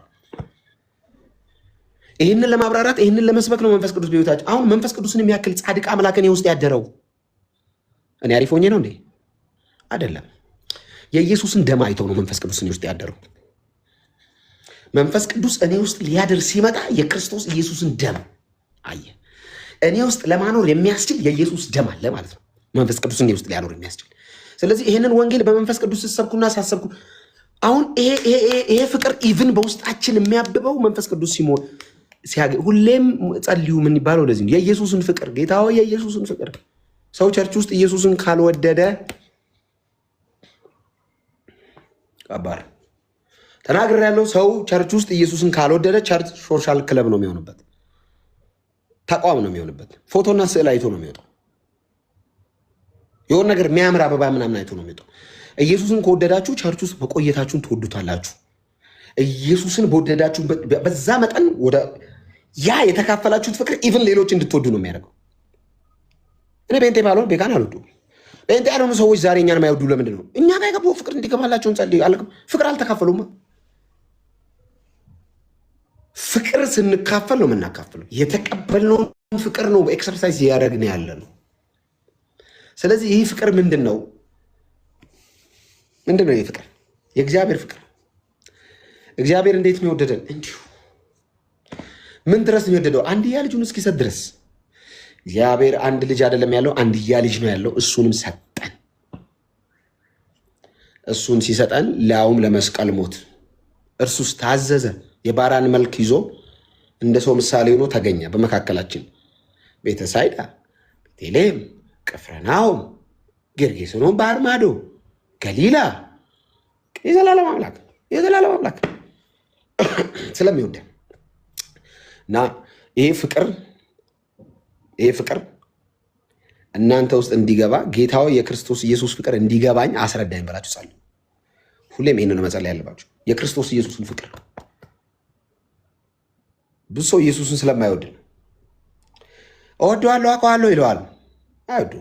[SPEAKER 1] ይህንን ለማብራራት ይህንን ለመስበክ ነው መንፈስ ቅዱስ በሕይወታችን። አሁን መንፈስ ቅዱስን የሚያክል ጻድቅ አምላክ እኔ ውስጥ ያደረው እኔ አሪፍ ሆኜ ነው እንዴ? አይደለም። የኢየሱስን ደም አይተው ነው መንፈስ ቅዱስ እኔ ውስጥ ያደረው። መንፈስ ቅዱስ እኔ ውስጥ ሊያድር ሲመጣ የክርስቶስ ኢየሱስን ደም አየ። እኔ ውስጥ ለማኖር የሚያስችል የኢየሱስ ደም አለ ማለት ነው። መንፈስ ቅዱስ እኔ ውስጥ ሊያኖር የሚያስችል። ስለዚህ ይህንን ወንጌል በመንፈስ ቅዱስ ስሰብኩና ሳሰብኩ አሁን ይሄ ፍቅር ኢቭን በውስጣችን የሚያብበው መንፈስ ቅዱስ ሲሞን ሁሌም ጸልዩ ምን ይባለው ለዚህ ነው የኢየሱስን ፍቅር ጌታ ሆይ የኢየሱስን ፍቅር። ሰው ቸርች ውስጥ ኢየሱስን ካልወደደ ከባድ ተናግር ያለው ሰው ቸርች ውስጥ ኢየሱስን ካልወደደ ቸርች ሶሻል ክለብ ነው የሚሆንበት፣ ተቋም ነው የሚሆንበት። ፎቶና ስዕል አይቶ ነው የሚወጣው። የሆነ ነገር የሚያምር አበባ ምናምን አይቶ ነው የሚወጣው። ኢየሱስን ከወደዳችሁ ቸርች ውስጥ መቆየታችሁን ትወዱታላችሁ። ኢየሱስን በወደዳችሁ በዛ መጠን ወደ ያ የተካፈላችሁት ፍቅር ኢቭን ሌሎች እንድትወዱ ነው የሚያደርገው። እኔ ጴንጤ ባልሆን ቤካን አልወዱ። ጴንጤ ያልሆኑ ሰዎች ዛሬ እኛን የማይወዱ ለምንድን ነው? እኛ ጋር የገባው ፍቅር እንዲገባላቸው እንጸልይ። ፍቅር አልተካፈሉማ። ፍቅር ስንካፈል ነው የምናካፍለው። የተቀበልነውን ፍቅር ነው ኤክሰርሳይዝ እያደረግን ያለ ነው። ስለዚህ ይህ ፍቅር ምንድን ነው? ምንድን ነው ይህ ፍቅር? የእግዚአብሔር ፍቅር። እግዚአብሔር እንዴት ነው የወደደን? እንዲሁ ምን ድረስ ነው የወደደው? አንድያ ልጁን እስኪሰጥ ድረስ። እግዚአብሔር አንድ ልጅ አይደለም ያለው፣ አንድያ ልጅ ነው ያለው። እሱንም ሰጠን። እሱን ሲሰጠን ሊያውም ለመስቀል ሞት እርሱስ ታዘዘ። የባሪያን መልክ ይዞ እንደ ሰው ምሳሌ ሆኖ ተገኘ በመካከላችን። ቤተሳይዳ፣ ቤተልሔም፣ ቅፍርናሆም፣ ጌርጌሴኖን፣ ባህር ማዶ፣ ገሊላ። የዘላለም አምላክ የዘላለም አምላክ ስለሚወደን እና ይሄ ፍቅር እናንተ ውስጥ እንዲገባ ጌታው የክርስቶስ ኢየሱስ ፍቅር እንዲገባኝ አስረዳኝ ብላችሁ ጸልዩ። ሁሌም ይህንን መጸለይ ያለባችሁ የክርስቶስ ኢየሱስን ፍቅር። ብዙ ሰው ኢየሱስን ስለማይወድ ነው። እወደዋለሁ አውቀዋለሁ ይለዋል፣ አይወዱ።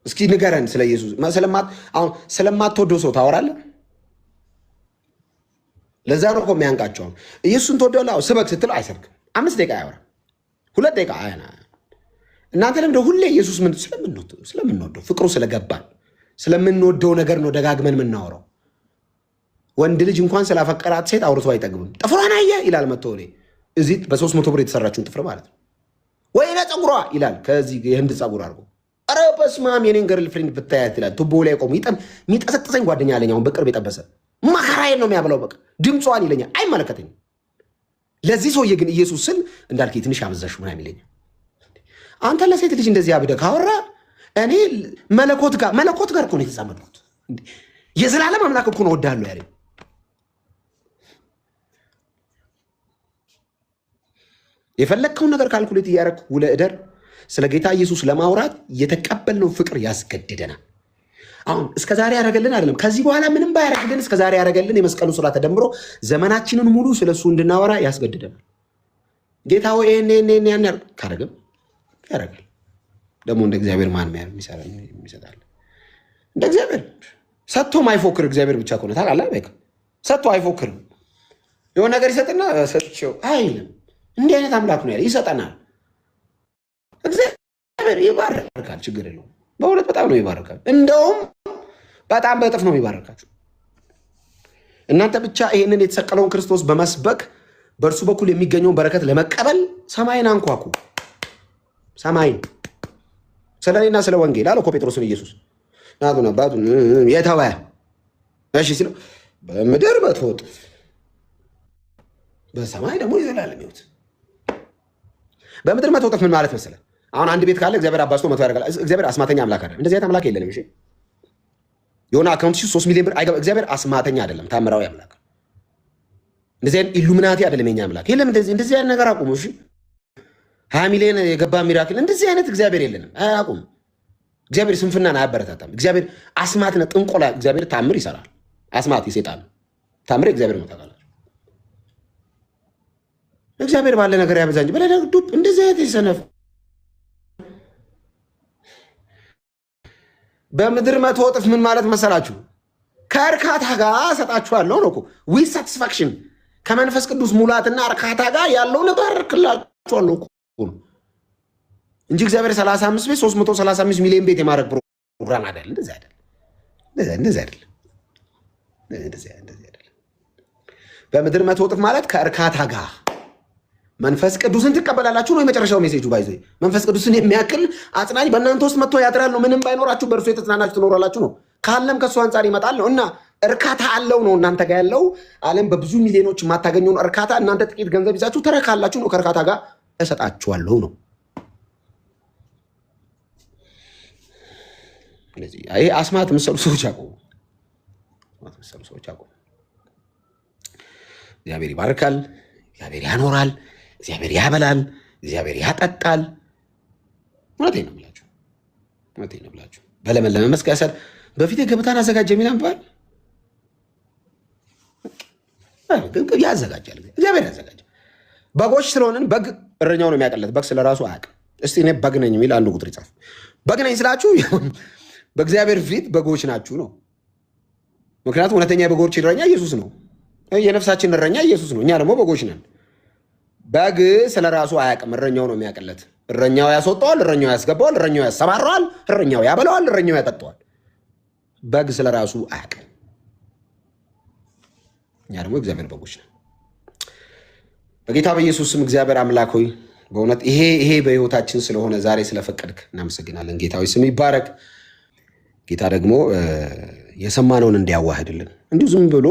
[SPEAKER 1] እስኪ ንገረን ስለ ኢየሱስ። አሁን ስለማትወደው ሰው ታወራለህ? ለዛ ነው እኮ የሚያንቃቸው። ኢየሱስን ትወደዋለህ ስበክ ስትል አይሰብክም። 5 ደቂቃ አያወራም፣ 2 ደቂቃ አያና። እናንተ ለምደ ሁሌ ኢየሱስ ስለምንወደው ፍቅሩ ስለገባን ስለምንወደው ነገር ነው ደጋግመን የምናወራው። ወንድ ልጅ እንኳን ስላፈቀራት ሴት አውርቶ አይጠግብም። ጥፍሯን አየህ ይላል መጥቶ እዚህ በ300 ብር የተሰራችውን ጥፍር ማለት ነው። ወይኔ ፀጉሯ ይላል ከዚህ የህንድ ፀጉር አድርጎ። ኧረ በስመ አብ የኔን ገርል ፍሬንድ ብታያት ይላል። ቱቦ ላይ ቆሙ የሚጠሰጥሰኝ ጓደኛ አለኝ አሁን በቅርብ የጠበሰ መከራዬን ነው የሚያብለው። በቃ ድምጿን ይለኛል፣ አይመለከተኝም። ለዚህ ሰውዬ ግን ኢየሱስ ስል እንዳልክ ትንሽ አበዛሽ ምናምን ይለኛል። አንተ ለሴት ልጅ እንደዚህ አብደህ ካወራ እኔ መለኮት ጋር እኮ ነው የተዛመድኩት። የዘላለም አምላክ እኮ ነው እወድሃለሁ ያለኝ። የፈለግከውን ነገር ካልኩሌት እያደረግ ውለህ እደር። ስለ ጌታ ኢየሱስ ለማውራት የተቀበልነው ፍቅር ያስገድደናል። አሁን እስከ ዛሬ ያደረገልን አይደለም፣ ከዚህ በኋላ ምንም ባያደረግልን እስከ ዛሬ ያደረገልን የመስቀሉ ስራ ተደምሮ ዘመናችንን ሙሉ ስለሱ እንድናወራ ያስገድደናል። ጌታ ሆይ ይሄን ያን ካደረግም ያደርጋል። ደግሞ እንደ እግዚአብሔር ማን ይሰጣል? እንደ እግዚአብሔር ሰጥቶ ማይፎክር እግዚአብሔር ብቻ ከሆነ ታውቃለህ። ሰጥቶ አይፎክርም። የሆነ ነገር ይሰጥና ሰጥቼው አይልም። እንዲህ አይነት አምላክ ነው ያለ። ይሰጠናል። እግዚአብሔር ይባርካል። ችግር የለውም። በእውነት በጣም ነው ይባርካል። እንደውም በጣም በእጥፍ ነው ይባርካችሁ። እናንተ ብቻ ይህንን የተሰቀለውን ክርስቶስ በመስበክ በእርሱ በኩል የሚገኘውን በረከት ለመቀበል ሰማይን አንኳኩ። ሰማይን ስለ እኔና ስለ ወንጌል አለ እኮ ጴጥሮስን ኢየሱስ ናቱን አባቱን የተወ እሺ ሲለው በምድር በትወጥ በሰማይ ደግሞ የዘላለም ሕይወት። በምድር 100 እጥፍ ምን ማለት መሰለህ? አሁን አንድ ቤት ካለ እግዚአብሔር አባዝቶ 100 ያደርጋል። እግዚአብሔር አስማተኛ አምላክ አይደለም። እንደዚህ አይነት አምላክ የለንም። እሺ የሆነ አካውንት 3 ሚሊዮን ብር አይገባ። እግዚአብሔር አስማተኛ አይደለም፣ ታምራዊ አምላክ። እንደዚህ አይነት ኢሉሚናቲ አይደለም የኛ አምላክ። የለም እንደዚህ አይነት ነገር አቁሙ። እሺ 20 ሚሊዮን የገባ ሚራክል እንደዚህ አይነት እግዚአብሔር የለንም። አቁም። እግዚአብሔር ስንፍናን አያበረታታም። እግዚአብሔር አስማትና ጥንቆላ፣ እግዚአብሔር ታምር ይሰራል። አስማት የሰይጣን ታምር እግዚአብሔር ነው። ታውቃላችሁ እግዚአብሔር ባለ ነገር ያበዛ እንጂ በሌላ ዱብ እንደዚህ አይነት የሰነፍ በምድር 100 እጥፍ ምን ማለት መሰላችሁ? ከእርካታ ጋር ሰጣችኋለሁ ነው እኮ ዊዝ ሳቲስፋክሽን ከመንፈስ ቅዱስ ሙላትና እርካታ ጋር ያለው ነገር እርክላችኋለሁ እኮ እንጂ እግዚአብሔር 35 ቤት 335 ሚሊዮን ቤት የማድረግ ፕሮግራም አይደል። እንደዚህ አይደል። በምድር 100 እጥፍ ማለት ከእርካታ ጋር መንፈስ ቅዱስን ትቀበላላችሁ ነው የመጨረሻው ሜሴጁ። ባይዘ መንፈስ ቅዱስን የሚያክል አጽናኝ በእናንተ ውስጥ መጥቶ ያድራል ነው። ምንም ባይኖራችሁ በእርሱ የተጽናናችሁ ትኖራላችሁ ነው። ካለም ከእሱ አንጻር ይመጣል ነው። እና እርካታ አለው ነው እናንተ ጋር ያለው። ዓለም በብዙ ሚሊዮኖች የማታገኘውን እርካታ እናንተ ጥቂት ገንዘብ ይዛችሁ ተረካላችሁ ነው። ከእርካታ ጋር እሰጣችኋለሁ ነው። ስለዚህ ይሄ አስማት መሰሉ ሰዎች አቆሙ። እግዚአብሔር ይባርካል። እግዚአብሔር ያኖራል። እግዚአብሔር ያበላል። እግዚአብሔር ያጠጣል። እውነቴን ነው የምላችሁ። በለመለመ መስክ ያሳል በፊት ገበታን አዘጋጀ የሚል አንባል ያዘጋጃል። እግዚአብሔር ያዘጋጃል። በጎች ስለሆንን በግ እረኛው ነው የሚያቀለት። በግ ስለራሱ አያውቅም። እስቲ እኔ በግ ነኝ የሚል አንዱ ቁጥር ይጻፍ። በግ ነኝ ስላችሁ በእግዚአብሔር ፊት በጎች ናችሁ ነው። ምክንያቱም እውነተኛ የበጎች እረኛ ኢየሱስ ነው። የነፍሳችን እረኛ ኢየሱስ ነው። እኛ ደግሞ በጎች ነን። በግ ስለራሱ አያውቅም። እረኛው ነው የሚያቀለት። እረኛው ያስወጣዋል፣ እረኛው ያስገባዋል፣ እረኛው ያሰማራዋል፣ እረኛው ያበላዋል፣ እረኛው ያጠጣዋል። በግ ስለራሱ አያውቅም። እኛ ደግሞ እግዚአብሔር በጎች ነን። በጌታ በኢየሱስ ስም እግዚአብሔር አምላክ ሆይ በእውነት ይሄ በህይወታችን ስለሆነ ዛሬ ስለፈቀድክ እናመሰግናለን። ጌታዊ ስም ይባረክ። ጌታ ደግሞ የሰማነውን እንዲያዋህድልን እንዲሁ ዝም ብሎ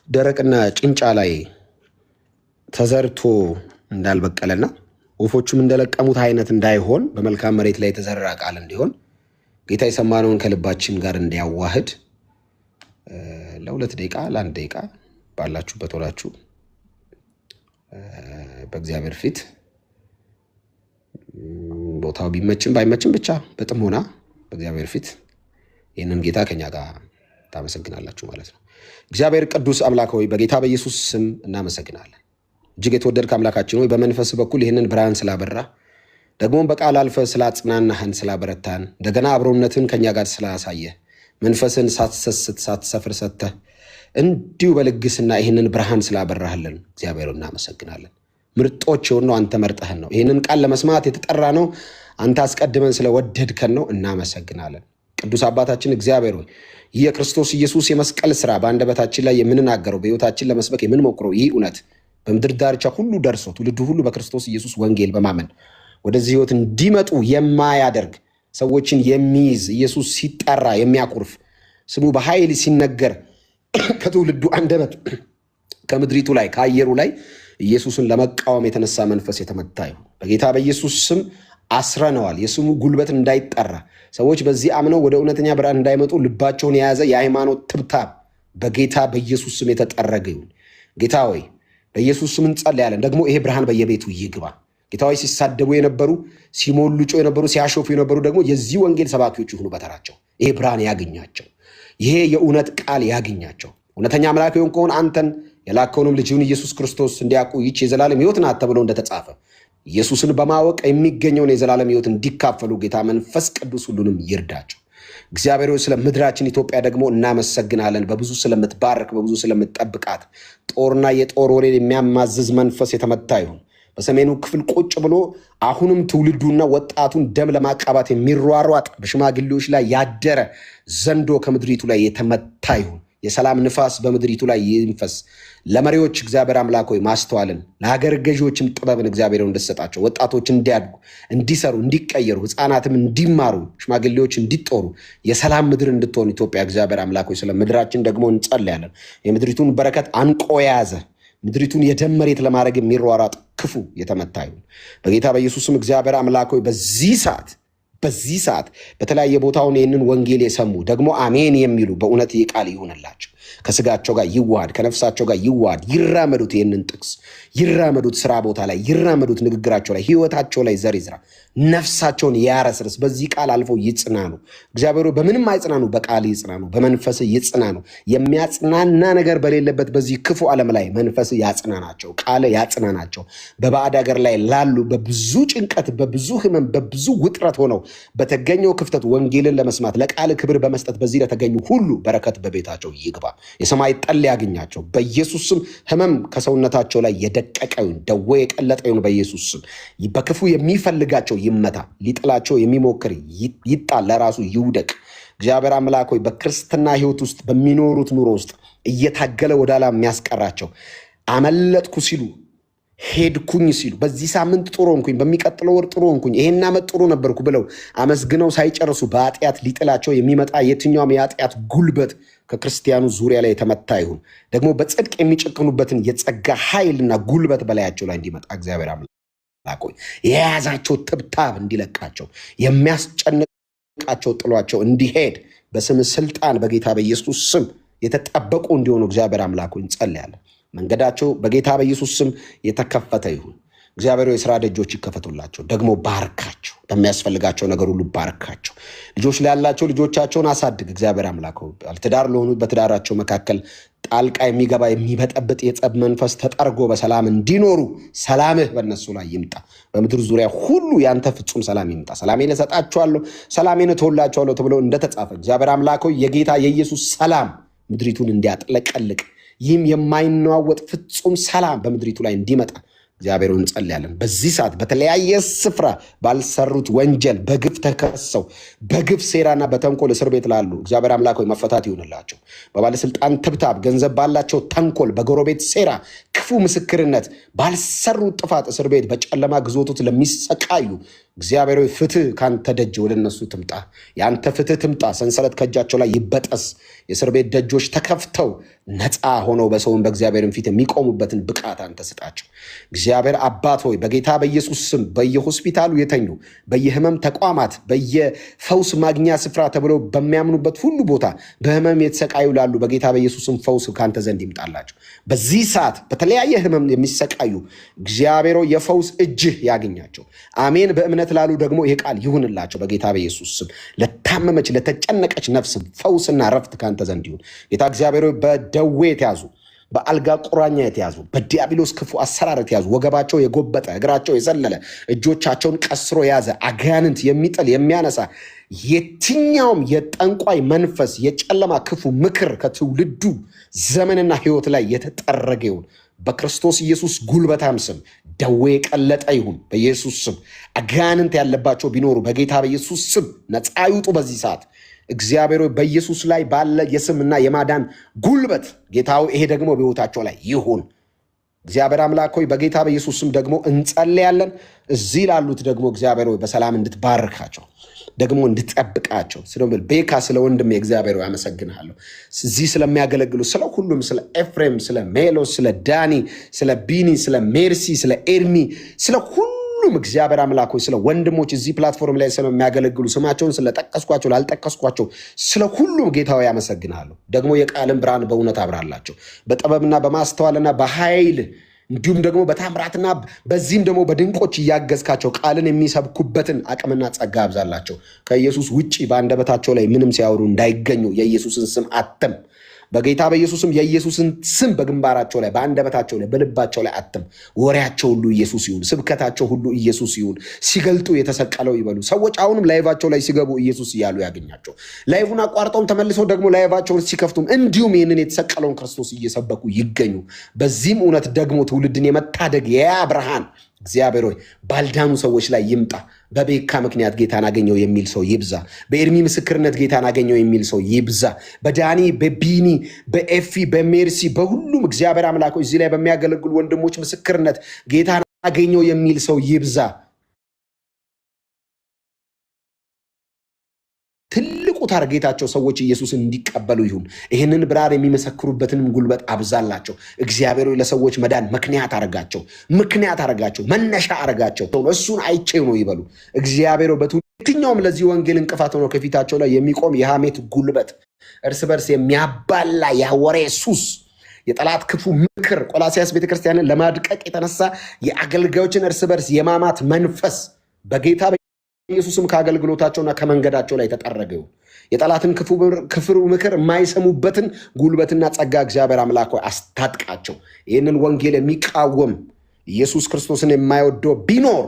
[SPEAKER 1] ደረቅና ጭንጫ ላይ ተዘርቶ እንዳልበቀለና ወፎቹም እንደለቀሙት አይነት እንዳይሆን በመልካም መሬት ላይ የተዘራ ቃል እንዲሆን ጌታ የሰማነውን ከልባችን ጋር እንዲያዋህድ ለ2 ደቂቃ ለ1 ደቂቃ ባላችሁበት ሆናችሁ በእግዚአብሔር ፊት ቦታው ቢመችም ባይመችም ብቻ በጥሞና በእግዚአብሔር ፊት ይህንን ጌታ ከኛ ጋር ታመሰግናላችሁ ማለት ነው። እግዚአብሔር ቅዱስ አምላክ ሆይ በጌታ በኢየሱስ ስም እናመሰግናለን። እጅግ የተወደድክ አምላካችን ሆይ በመንፈስ በኩል ይህንን ብርሃን ስላበራ ደግሞም በቃል አልፈ ስላጽናናህን ስላበረታን እንደገና አብሮነትን ከኛ ጋር ስላሳየ መንፈስን ሳትሰስት ሳትሰፍር ሰጥተህ እንዲሁ በልግስና ይህንን ብርሃን ስላበራህልን እግዚአብሔር እናመሰግናለን። ምርጦች የሆነው አንተ መርጠህን ነው። ይህንን ቃል ለመስማት የተጠራ ነው። አንተ አስቀድመን ስለወደድከን ነው። እናመሰግናለን። ቅዱስ አባታችን እግዚአብሔር ሆይ ይህ የክርስቶስ ኢየሱስ የመስቀል ስራ በአንደበታችን ላይ የምንናገረው በሕይወታችን ለመስበክ የምንሞክረው ይህ እውነት በምድር ዳርቻ ሁሉ ደርሶ ትውልዱ ሁሉ በክርስቶስ ኢየሱስ ወንጌል በማመን ወደዚህ ሕይወት እንዲመጡ የማያደርግ ሰዎችን የሚይዝ ኢየሱስ ሲጠራ የሚያኮርፍ ስሙ በኃይል ሲነገር ከትውልዱ አንደበት ከምድሪቱ ላይ ከአየሩ ላይ ኢየሱስን ለመቃወም የተነሳ መንፈስ የተመታ ይሁን። በጌታ በኢየሱስ ስም አስረነዋል። የስሙ ጉልበት እንዳይጠራ ሰዎች በዚህ አምነው ወደ እውነተኛ ብርሃን እንዳይመጡ ልባቸውን የያዘ የሃይማኖት ትብታብ በጌታ በኢየሱስ ስም የተጠረገ ይሁን። ጌታ ሆይ በኢየሱስ ስም እንጸልያለን። ደግሞ ይሄ ብርሃን በየቤቱ ይግባ። ጌታ ሆይ ሲሳደቡ የነበሩ ሲሞልጩ የነበሩ ሲያሾፉ የነበሩ ደግሞ የዚህ ወንጌል ሰባኪዎች ይሁኑ በተራቸው። ይሄ ብርሃን ያገኛቸው። ይሄ የእውነት ቃል ያገኛቸው። እውነተኛ አምላክ የሆን ከሆን አንተን የላከውንም ልጅውን ኢየሱስ ክርስቶስ እንዲያውቁ ይህች የዘላለም ሕይወት ናት ተብሎ እንደተጻፈ ኢየሱስን በማወቅ የሚገኘውን የዘላለም ሕይወት እንዲካፈሉ ጌታ መንፈስ ቅዱስ ሁሉንም ይርዳቸው። እግዚአብሔር ሆይ ስለ ምድራችን ኢትዮጵያ ደግሞ እናመሰግናለን። በብዙ ስለምትባርክ በብዙ ስለምትጠብቃት ጦርና የጦር ወሬን የሚያማዝዝ መንፈስ የተመታ ይሁን። በሰሜኑ ክፍል ቁጭ ብሎ አሁንም ትውልዱና ወጣቱን ደም ለማቃባት የሚሯሯጥ በሽማግሌዎች ላይ ያደረ ዘንዶ ከምድሪቱ ላይ የተመታ ይሁን። የሰላም ንፋስ በምድሪቱ ላይ ይንፈስ። ለመሪዎች እግዚአብሔር አምላክ ሆይ ማስተዋልን፣ ለሀገር ገዢዎችም ጥበብን እግዚአብሔር እንድትሰጣቸው፣ ወጣቶች እንዲያድጉ፣ እንዲሰሩ፣ እንዲቀየሩ፣ ህፃናትም እንዲማሩ፣ ሽማግሌዎች እንዲጦሩ፣ የሰላም ምድር እንድትሆን ኢትዮጵያ እግዚአብሔር አምላክ ሆይ ስለ ምድራችን ደግሞ እንጸልያለን። የምድሪቱን በረከት አንቆ የያዘ ምድሪቱን የደም መሬት ለማድረግ የሚሯሯጥ ክፉ የተመታ ይሁን በጌታ በኢየሱስም። እግዚአብሔር አምላክ ሆይ በዚህ ሰዓት በተለያየ ቦታውን ይህንን ወንጌል የሰሙ ደግሞ አሜን የሚሉ በእውነት ይህ ቃል ይሁንላቸው። ከስጋቸው ጋር ይዋሃድ፣ ከነፍሳቸው ጋር ይዋሃድ። ይራመዱት፣ ይህንን ጥቅስ ይራመዱት፣ ስራ ቦታ ላይ ይራመዱት፣ ንግግራቸው ላይ ህይወታቸው ላይ ዘር ይዝራ፣ ነፍሳቸውን ያረስርስ። በዚህ ቃል አልፈው ይጽናኑ። እግዚአብሔር በምንም አይጽናኑ፣ በቃል ይጽናኑ፣ በመንፈስ ይጽናኑ። የሚያጽናና ነገር በሌለበት በዚህ ክፉ ዓለም ላይ መንፈስ ያጽናናቸው፣ ቃል ያጽናናቸው። በባዕድ ሀገር ላይ ላሉ በብዙ ጭንቀት፣ በብዙ ህመም፣ በብዙ ውጥረት ሆነው በተገኘው ክፍተት ወንጌልን ለመስማት ለቃል ክብር በመስጠት በዚህ ለተገኙ ሁሉ በረከት በቤታቸው ይግባ። የሰማይ ጠል ያገኛቸው በኢየሱስ ስም። ህመም ከሰውነታቸው ላይ የደቀቀ ይሁን፣ ደዌ የቀለጠ ይሁን በኢየሱስ ስም። በክፉ የሚፈልጋቸው ይመታ፣ ሊጥላቸው የሚሞክር ይጣል፣ ለራሱ ይውደቅ። እግዚአብሔር አምላክ ሆይ በክርስትና ህይወት ውስጥ በሚኖሩት ኑሮ ውስጥ እየታገለ ወደ ኋላ የሚያስቀራቸው አመለጥኩ ሲሉ ሄድኩኝ ሲሉ በዚህ ሳምንት ጥሩ ሆንኩኝ፣ በሚቀጥለው ወር ጥሩ ሆንኩኝ፣ ይሄን ዓመት ጥሩ ነበርኩ ብለው አመስግነው ሳይጨርሱ በኃጢአት ሊጥላቸው የሚመጣ የትኛውም የኃጢአት ጉልበት ከክርስቲያኑ ዙሪያ ላይ የተመታ ይሁን። ደግሞ በጽድቅ የሚጨክኑበትን የጸጋ ኃይልና ጉልበት በላያቸው ላይ እንዲመጣ እግዚአብሔር አምላክ ሆይ የያዛቸው ትብታብ እንዲለቃቸው፣ የሚያስጨንቃቸው ጥሏቸው እንዲሄድ በስም ስልጣን በጌታ በኢየሱስ ስም የተጠበቁ እንዲሆኑ እግዚአብሔር አምላክ ሆይ እንጸልያለን። መንገዳቸው በጌታ በኢየሱስ ስም የተከፈተ ይሁን። እግዚአብሔር የሥራ ደጆች ይከፈቱላቸው፣ ደግሞ ባርካቸው፣ በሚያስፈልጋቸው ነገር ሁሉ ባርካቸው። ልጆች ላይ ያላቸው ልጆቻቸውን አሳድግ እግዚአብሔር አምላክ ሆይ። ባለትዳር ለሆኑት በትዳራቸው መካከል ጣልቃ የሚገባ የሚበጠብጥ የጸብ መንፈስ ተጠርጎ በሰላም እንዲኖሩ ሰላምህ በእነሱ ላይ ይምጣ። በምድር ዙሪያ ሁሉ ያንተ ፍጹም ሰላም ይምጣ። ሰላሜን እሰጣቸዋለሁ፣ ሰላሜን እተውላቸዋለሁ ተብሎ እንደተጻፈ እግዚአብሔር አምላክ ሆይ የጌታ የኢየሱስ ሰላም ምድሪቱን እንዲያጥለቀልቅ፣ ይህም የማይነዋወጥ ፍጹም ሰላም በምድሪቱ ላይ እንዲመጣ እግዚአብሔር እንጸልያለን። በዚህ ሰዓት በተለያየ ስፍራ ባልሰሩት ወንጀል በግፍ ተከሰው በግፍ ሴራና በተንኮል እስር ቤት ላሉ እግዚአብሔር አምላክ ሆይ መፈታት ይሁንላቸው። በባለስልጣን ትብታብ ገንዘብ ባላቸው ተንኮል በጎረቤት ሴራ ክፉ ምስክርነት ባልሰሩት ጥፋት እስር ቤት በጨለማ ግዞቶት ለሚሰቃዩ እግዚአብሔር ሆይ ፍትህ ካንተ ደጅ ወደ እነሱ ትምጣ። ያንተ ፍትህ ትምጣ። ሰንሰለት ከእጃቸው ላይ ይበጠስ። የእስር ቤት ደጆች ተከፍተው ነፃ ሆነው በሰውን በእግዚአብሔርን ፊት የሚቆሙበትን ብቃት አንተ ስጣቸው። እግዚአብሔር አባት ሆይ በጌታ በኢየሱስ ስም በየሆስፒታሉ የተኙ በየህመም ተቋማት በየፈውስ ማግኛ ስፍራ ተብለው በሚያምኑበት ሁሉ ቦታ በህመም የተሰቃዩ ላሉ በጌታ በኢየሱስ ስም ፈውስ ካንተ ዘንድ ይምጣላቸው። በዚህ ሰዓት በተለያየ ህመም የሚሰቃዩ እግዚአብሔር ሆይ የፈውስ እጅህ ያገኛቸው። አሜን። በእምነት ላሉ ደግሞ ይህ ቃል ይሁንላቸው በጌታ በኢየሱስ ስም። ለታመመች ለተጨነቀች ነፍስ ፈውስና ረፍት ካንተ ዘንድ ይሁን። ጌታ እግዚአብሔር ሆይ በደዌ የተያዙ በአልጋ ቁራኛ የተያዙ በዲያብሎስ ክፉ አሰራር የተያዙ ወገባቸው የጎበጠ እግራቸው የዘለለ እጆቻቸውን ቀስሮ የያዘ አጋንንት የሚጥል የሚያነሳ የትኛውም የጠንቋይ መንፈስ የጨለማ ክፉ ምክር ከትውልዱ ዘመንና ህይወት ላይ የተጠረገ ይሁን በክርስቶስ ኢየሱስ ጉልበታም ስም። ደዌ የቀለጠ ይሁን በኢየሱስ ስም። አጋንንት ያለባቸው ቢኖሩ በጌታ በኢየሱስ ስም ነፃ ይውጡ በዚህ ሰዓት። እግዚአብሔር በኢየሱስ ላይ ባለ የስምና የማዳን ጉልበት ጌታው ይሄ ደግሞ በህይወታቸው ላይ ይሁን። እግዚአብሔር አምላክ ሆይ በጌታ በኢየሱስ ስም ደግሞ እንጸልያለን። እዚህ ላሉት ደግሞ እግዚአብሔር ሆይ በሰላም እንድትባርካቸው ደግሞ እንድትጠብቃቸው ስለምል ቤካ ስለ ወንድም የእግዚአብሔር ሆይ አመሰግናለሁ። እዚህ ስለሚያገለግሉ ስለ ሁሉም ስለ ኤፍሬም፣ ስለ ሜሎስ፣ ስለ ዳኒ፣ ስለ ቢኒ፣ ስለ ሜርሲ፣ ስለ ኤርሚ፣ ስለ ሁሉም እግዚአብሔር አምላክ ሆይ ስለ ወንድሞች እዚህ ፕላትፎርም ላይ ስለሚያገለግሉ ስማቸውን ስለጠቀስኳቸው ላልጠቀስኳቸው ስለ ሁሉም ጌታ ሆይ አመሰግናለሁ። ደግሞ የቃልን ብርሃን በእውነት አብራላቸው በጥበብና በማስተዋልና በኃይል እንዲሁም ደግሞ በታምራትና በዚህም ደግሞ በድንቆች እያገዝካቸው ቃልን የሚሰብኩበትን አቅምና ጸጋ አብዛላቸው። ከኢየሱስ ውጪ በአንደበታቸው ላይ ምንም ሲያወሩ እንዳይገኙ የኢየሱስን ስም አትም። በጌታ በኢየሱስም የኢየሱስን ስም በግንባራቸው ላይ በአንደበታቸው ላይ በልባቸው ላይ አትም። ወሬያቸው ሁሉ ኢየሱስ ይሁን፣ ስብከታቸው ሁሉ ኢየሱስ ይሁን። ሲገልጡ የተሰቀለው ይበሉ። ሰዎች አሁንም ላይቫቸው ላይ ሲገቡ ኢየሱስ እያሉ ያገኛቸው። ላይቭን አቋርጠውም ተመልሰው ደግሞ ላይቫቸውን ሲከፍቱም እንዲሁም ይህንን የተሰቀለውን ክርስቶስ እየሰበኩ ይገኙ። በዚህም እውነት ደግሞ ትውልድን የመታደግ የያ ብርሃን እግዚአብሔር ሆይ ባልዳኑ ሰዎች ላይ ይምጣ። በቤካ ምክንያት ጌታን አገኘው የሚል ሰው ይብዛ። በኤርሚ ምስክርነት ጌታን አገኘው የሚል ሰው ይብዛ። በዳኒ፣ በቢኒ፣ በኤፊ፣ በሜርሲ በሁሉም እግዚአብሔር አምላኮች እዚህ ላይ በሚያገለግሉ ወንድሞች ምስክርነት ጌታን አገኘው የሚል ሰው ይብዛ። ትልቁ ታርጌታቸው ሰዎች ኢየሱስን እንዲቀበሉ ይሁን። ይህንን ብርሃን የሚመሰክሩበትንም ጉልበት አብዛላቸው። እግዚአብሔር ለሰዎች መዳን ምክንያት አረጋቸው፣ መነሻ አረጋቸው። እሱን አይቼው ነው ይበሉ። እግዚአብሔር የትኛውም ለዚህ ወንጌል እንቅፋት ሆኖ ከፊታቸው ላይ የሚቆም የሐሜት ጉልበት፣ እርስ በርስ የሚያባላ የወሬ ሱስ፣ የጠላት ክፉ ምክር፣ ቆላሲያስ ቤተክርስቲያንን ለማድቀቅ የተነሳ የአገልጋዮችን እርስ በርስ የማማት መንፈስ በጌታ ኢየሱስም ከአገልግሎታቸውና ከመንገዳቸው ላይ ተጠረገው። የጠላትን ክፉ ምክር የማይሰሙበትን ጉልበትና ጸጋ እግዚአብሔር አምላክ አስታጥቃቸው። ይህንን ወንጌል የሚቃወም ኢየሱስ ክርስቶስን የማይወደው ቢኖር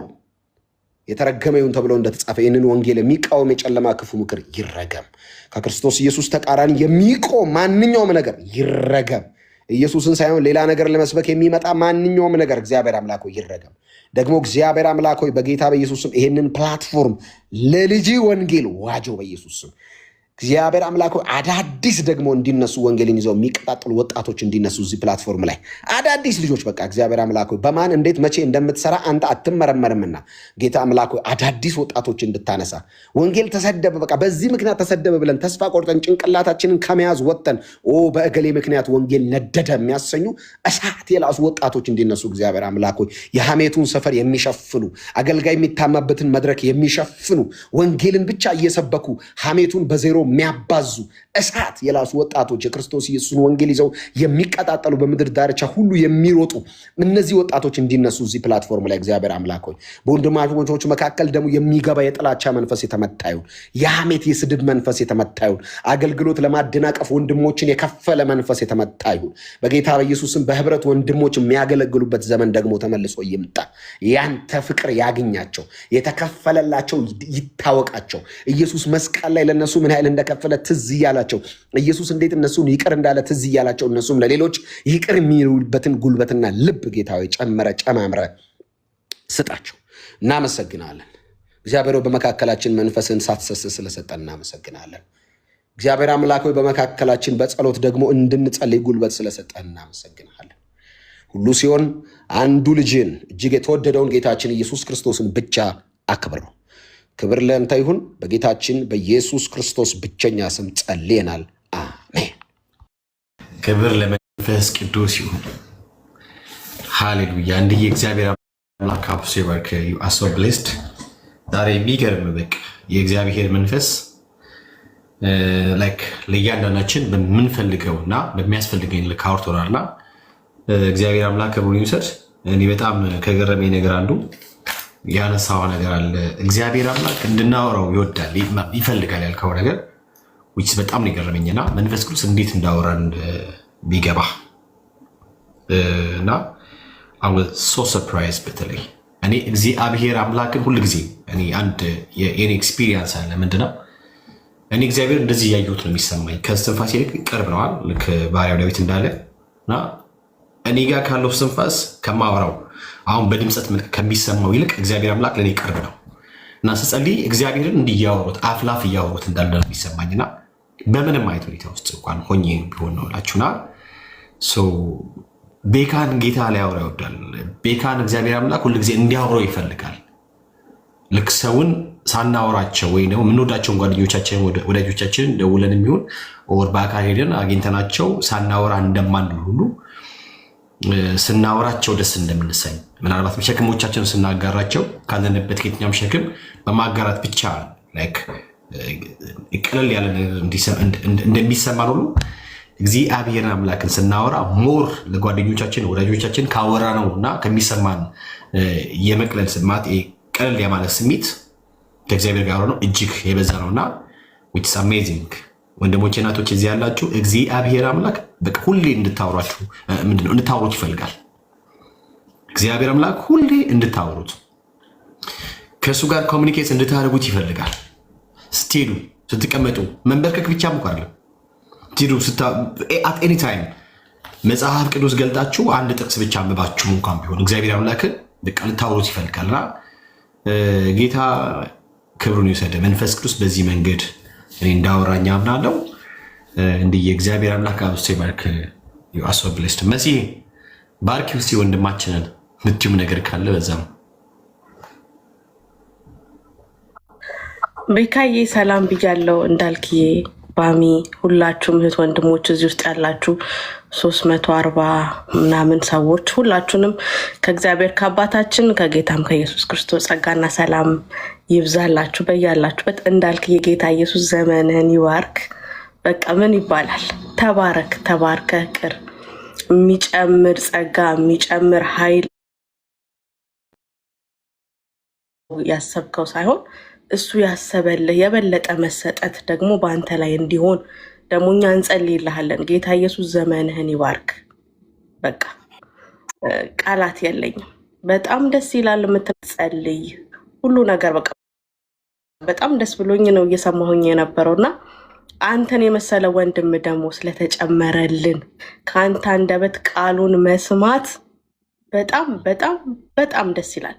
[SPEAKER 1] የተረገመ ይሁን ተብሎ እንደተጻፈ ይህንን ወንጌል የሚቃወም የጨለማ ክፉ ምክር ይረገም። ከክርስቶስ ኢየሱስ ተቃራኒ የሚቆም ማንኛውም ነገር ይረገም። ኢየሱስን ሳይሆን ሌላ ነገር ለመስበክ የሚመጣ ማንኛውም ነገር እግዚአብሔር አምላክ ይረገም። ደግሞ እግዚአብሔር አምላክ በጌታ በኢየሱስ ስም ይሄንን ፕላትፎርም ለልጅ ወንጌል ዋጀው በኢየሱስ ስም። እግዚአብሔር አምላክ አዳዲስ ደግሞ እንዲነሱ ወንጌልን ይዘው የሚቀጣጥሉ ወጣቶች እንዲነሱ እዚህ ፕላትፎርም ላይ አዳዲስ ልጆች በቃ እግዚአብሔር አምላክ በማን እንዴት መቼ እንደምትሰራ አንተ አትመረመርምና ጌታ አምላክ አዳዲስ ወጣቶች እንድታነሳ ወንጌል ተሰደበ በቃ በዚህ ምክንያት ተሰደበ ብለን ተስፋ ቆርጠን ጭንቅላታችንን ከመያዝ ወጥተን በእገሌ ምክንያት ወንጌል ነደደ የሚያሰኙ እሳት የላሱ ወጣቶች እንዲነሱ እግዚአብሔር አምላክ የሐሜቱን ሰፈር የሚሸፍኑ አገልጋይ የሚታማበትን መድረክ የሚሸፍኑ ወንጌልን ብቻ እየሰበኩ ሐሜቱን በዜሮ የሚያባዙ እሳት የላሱ ወጣቶች የክርስቶስ ኢየሱስን ወንጌል ይዘው የሚቀጣጠሉ በምድር ዳርቻ ሁሉ የሚሮጡ እነዚህ ወጣቶች እንዲነሱ እዚህ ፕላትፎርም ላይ እግዚአብሔር አምላክ ሆይ በወንድማማቾች መካከል ደግሞ የሚገባ የጥላቻ መንፈስ የተመታ ይሁን። የሐሜት የስድብ መንፈስ የተመታ ይሁን። አገልግሎት ለማደናቀፍ ወንድሞችን የከፈለ መንፈስ የተመታ ይሁን። በጌታ በኢየሱስም በህብረት ወንድሞች የሚያገለግሉበት ዘመን ደግሞ ተመልሶ ይምጣ። ያንተ ፍቅር ያግኛቸው። የተከፈለላቸው ይታወቃቸው። ኢየሱስ መስቀል ላይ ለነሱ ምን ያህል እንደከፈለ ትዝ እያላቸው ኢየሱስ እንዴት እነሱን ይቅር እንዳለ ትዝ እያላቸው እነሱም ለሌሎች ይቅር የሚሉበትን ጉልበትና ልብ ጌታዊ ጨማምረ ስጣቸው። እናመሰግናለን። እግዚአብሔር በመካከላችን መንፈስን ሳትሰስት ስለሰጠን እናመሰግናለን። እግዚአብሔር አምላክ ሆይ በመካከላችን በጸሎት ደግሞ እንድንጸልይ ጉልበት ስለሰጠን እናመሰግናለን። ሁሉ ሲሆን አንዱ ልጅን እጅግ የተወደደውን ጌታችን ኢየሱስ ክርስቶስን ብቻ አክብረው። ክብር ለእንተ ይሁን። በጌታችን በኢየሱስ ክርስቶስ ብቸኛ ስም ጸልየናል። አሜን።
[SPEAKER 3] ክብር ለመንፈስ ቅዱስ ይሁን። ሃሌሉያ። እንዲህ የእግዚአብሔር አምላክ አብሶ ይባርክ። ዩ አር ሶ ብሌስድ። ዛሬ የሚገርም በቃ የእግዚአብሔር መንፈስ ላይክ ለእያንዳንዳችን በምንፈልገው እና በሚያስፈልገኝ ልክ አውርቶናልና እግዚአብሔር አምላክ ክብሩን ይውሰድ። እኔ በጣም ከገረመኝ ነገር አንዱ ያነሳው ነገር አለ። እግዚአብሔር አምላክ እንድናወራው ይወዳል ይፈልጋል ያልከው ነገር which በጣም ነው የገረመኝና መንፈስ ቅዱስ እንዴት እንዳወራን ቢገባ እና I was so surprised። በተለይ እኔ እግዚአብሔር አምላክን ሁሉ ጊዜ እኔ አንድ የኔ ኤክስፒሪየንስ አለ። ምንድነው እኔ እግዚአብሔር እንደዚህ ያየሁት ነው የሚሰማኝ። ከስትንፋስ ይልቅ ቅርብ ነዋል። ልክ ባሪያው ዳዊት እንዳለ እና እኔ ጋር ካለው ስትንፋስ ከማወራው አሁን በድምፀት ከሚሰማው ይልቅ እግዚአብሔር አምላክ ለእኔ ቅርብ ነው እና ስጸልይ እግዚአብሔርን እንዲያወሩት አፍላፍ እያወሩት እንዳለ ነው የሚሰማኝና በምንም አይነት ሁኔታ ውስጥ እንኳን ሆኜ ቢሆን ነው ላችሁና ቤካን ጌታ ሊያወራ ይወዳል። ቤካን እግዚአብሔር አምላክ ሁልጊዜ እንዲያወራው ይፈልጋል። ልክ ሰውን ሳናወራቸው ወይ ደግሞ የምንወዳቸውን ጓደኞቻችን ወዳጆቻችን ደውለን የሚሆን ወር በአካል ሄደን አግኝተናቸው ሳናወራ እንደማንል ሁሉ ስናወራቸው ደስ እንደምንሰኝ ምናልባት ሸክሞቻችን ስናጋራቸው ካለንበት ከየትኛውም ሸክም በማጋራት ብቻ ላይክ ቀለል ያለ እንደሚሰማን ሁሉ እግዚአብሔር አምላክን ስናወራ ሞር ለጓደኞቻችን ወዳጆቻችን ካወራ ነው እና ከሚሰማን የመቅለል ስማት ቀለል ያማለ ስሜት ከእግዚአብሔር ጋር ነው እጅግ የበዛ ነውና which is amazing። ወንድሞቼ እናቶች እዚህ ያላችሁ እግዚአብሔር አምላክ በቃ ሁሌ እንድታወሩት ይፈልጋል። እግዚአብሔር አምላክ ሁሌ እንድታወሩት ከእሱ ጋር ኮሚኒኬት እንድታደርጉት ይፈልጋል። ስትሄዱ ስትቀመጡ መንበርከክ ብቻ ሙቃለ ስትሄዱ at any time መጽሐፍ ቅዱስ ገልጣችሁ አንድ ጥቅስ ብቻ አንብባችሁ እንኳን ቢሆን እግዚአብሔር አምላክን በቃ ልታወሩት ይፈልጋልና ጌታ ክብሩን ይውሰድ። መንፈስ ቅዱስ በዚህ መንገድ እኔ እንዳወራኝ አምናለሁ። እንዲህ የእግዚአብሔር አምላክ አብስቶ ይባርክ። ዩ አር ሶ ብሌስድ። መሲህ ባርኪ ውስጥ ወንድማችንን ምትዩም ነገር ካለ በዛም
[SPEAKER 4] ቤካዬ ሰላም ብያለሁ። እንዳልክዬ ባሚ ሁላችሁም እህት ወንድሞች እዚህ ውስጥ ያላችሁ 340 ምናምን ሰዎች ሁላችሁንም ከእግዚአብሔር ከአባታችን ከጌታም ከኢየሱስ ክርስቶስ ጸጋና ሰላም ይብዛላችሁ በያላችሁበት። እንዳልክዬ ጌታ ኢየሱስ ዘመንህን ይባርክ። በቃ ምን ይባላል? ተባረክ፣ ተባርከ ቅር የሚጨምር ጸጋ የሚጨምር ኃይል ያሰብከው ሳይሆን እሱ ያሰበልህ የበለጠ መሰጠት ደግሞ በአንተ ላይ እንዲሆን ደግሞ እኛ እንጸልይልሃለን። ጌታ ኢየሱስ ዘመንህን ይባርክ። በቃ ቃላት የለኝም። በጣም ደስ ይላል የምትጸልይ ሁሉ ነገር በቃ በጣም ደስ ብሎኝ ነው እየሰማሁኝ የነበረውና አንተን የመሰለ ወንድም ደግሞ ስለተጨመረልን ከአንተ አንደበት ቃሉን መስማት በጣም በጣም በጣም ደስ ይላል።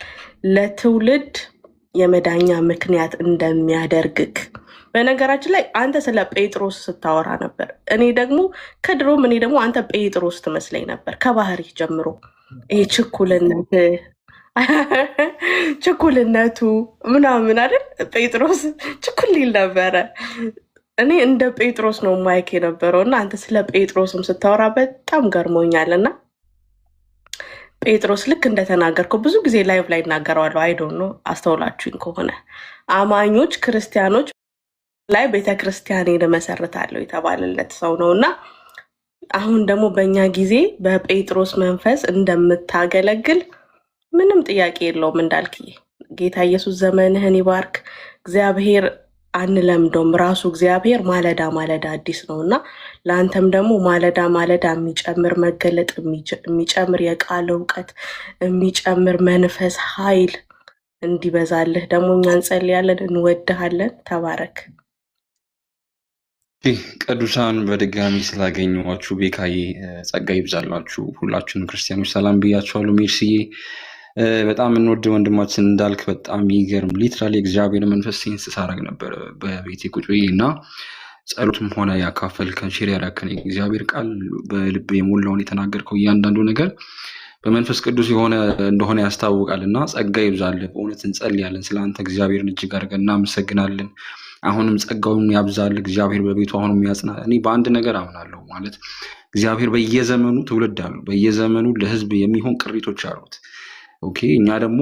[SPEAKER 4] ለትውልድ የመዳኛ ምክንያት እንደሚያደርግክ በነገራችን ላይ አንተ ስለ ጴጥሮስ ስታወራ ነበር። እኔ ደግሞ አንተ ጴጥሮስ ትመስለኝ ነበር ከባህሪ ጀምሮ ይሄ ችኩልነቱ ምናምን አይደል? ጴጥሮስ ችኩል ይል ነበረ። እኔ እንደ ጴጥሮስ ነው ማይክ የነበረው እና አንተ ስለ ጴጥሮስም ስታወራ በጣም ገርሞኛልና ጴጥሮስ ልክ እንደተናገርከው ብዙ ጊዜ ላይቭ ላይ እናገረዋለሁ። አይዶን ነው አስተውላችሁኝ ከሆነ አማኞች ክርስቲያኖች ላይ ቤተክርስቲያኔን እመሰርታለሁ የተባለለት ሰው ነው እና አሁን ደግሞ በእኛ ጊዜ በጴጥሮስ መንፈስ እንደምታገለግል ምንም ጥያቄ የለውም። እንዳልክዬ ጌታ ኢየሱስ ዘመንህን ይባርክ። እግዚአብሔር አንለምደውም፣ ራሱ እግዚአብሔር ማለዳ ማለዳ አዲስ ነው እና ለአንተም ደግሞ ማለዳ ማለዳ የሚጨምር መገለጥ፣ የሚጨምር የቃል እውቀት፣ የሚጨምር መንፈስ ኃይል እንዲበዛልህ ደግሞ እኛ እንጸልያለን። እንወድሃለን። ተባረክ።
[SPEAKER 5] ቅዱሳን በድጋሚ ስላገኘኋችሁ ቤካዬ ጸጋ ይብዛላችሁ። ሁላችሁንም ክርስቲያኖች ሰላም ብያችኋለሁ። ሜርሲዬ በጣም እንወድ ወንድማችን እንዳልክ በጣም ይገርም። ሊትራሊ እግዚአብሔር መንፈስ ሴንስ ሳረግ ነበር በቤቴ ቁጭ ብዬ እና ጸሎትም ሆነ ያካፈልከን ሼር ያደረከን እግዚአብሔር ቃል በልብ የሞላውን የተናገርከው እያንዳንዱ ነገር በመንፈስ ቅዱስ የሆነ እንደሆነ ያስታውቃል እና ጸጋ ይብዛልህ። በእውነት እንጸልያለን ስለአንተ እግዚአብሔርን እጅግ አድርገን እናመሰግናለን። አሁንም ጸጋውን ያብዛል እግዚአብሔር በቤቱ አሁንም ያጽናል። እኔ በአንድ ነገር አምናለሁ ማለት እግዚአብሔር በየዘመኑ ትውልድ አሉ፣ በየዘመኑ ለህዝብ የሚሆን ቅሪቶች አሉት። ኦኬ እኛ ደግሞ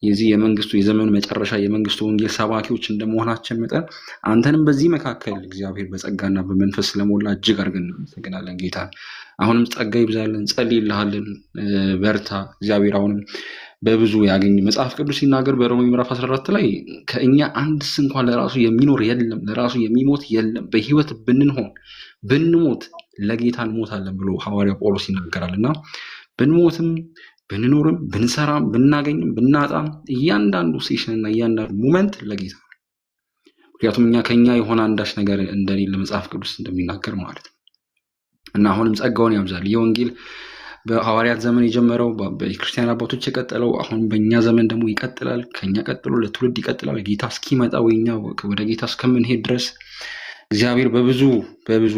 [SPEAKER 5] የዚህ የመንግስቱ የዘመኑ መጨረሻ የመንግስቱ ወንጌል ሰባኪዎች እንደመሆናችን መጠን አንተንም በዚህ መካከል እግዚአብሔር በጸጋና በመንፈስ ስለሞላ እጅግ አድርገን እናመሰግናለን ጌታ። አሁንም ጸጋ ይብዛልን፣ ጸልይልሃለን፣ በርታ። እግዚአብሔር አሁንም በብዙ ያገኝ። መጽሐፍ ቅዱስ ሲናገር በሮሜ ምዕራፍ 14 ላይ ከእኛ አንድስ እንኳን ለራሱ የሚኖር የለም፣ ለራሱ የሚሞት የለም፣ በህይወት ብንሞት ለጌታ እንሞታለን ብሎ ሐዋርያ ጳውሎስ ይናገራል እና ብንሞትም ብንኖርም ብንሰራም ብናገኝም ብናጣም እያንዳንዱ ሴሽን እና እያንዳንዱ ሞመንት ለጌታ ነው። ምክንያቱም እኛ ከኛ የሆነ አንዳች ነገር እንደሌለ መጽሐፍ ቅዱስ እንደሚናገር ማለት ነው እና አሁንም ጸጋውን ያብዛል። የወንጌል በሐዋርያት ዘመን የጀመረው በክርስቲያን አባቶች የቀጠለው አሁን በእኛ ዘመን ደግሞ ይቀጥላል። ከኛ ቀጥሎ ለትውልድ ይቀጥላል። ጌታ እስኪመጣ ወይኛ ወደ ጌታ እስከምንሄድ ድረስ እግዚአብሔር በብዙ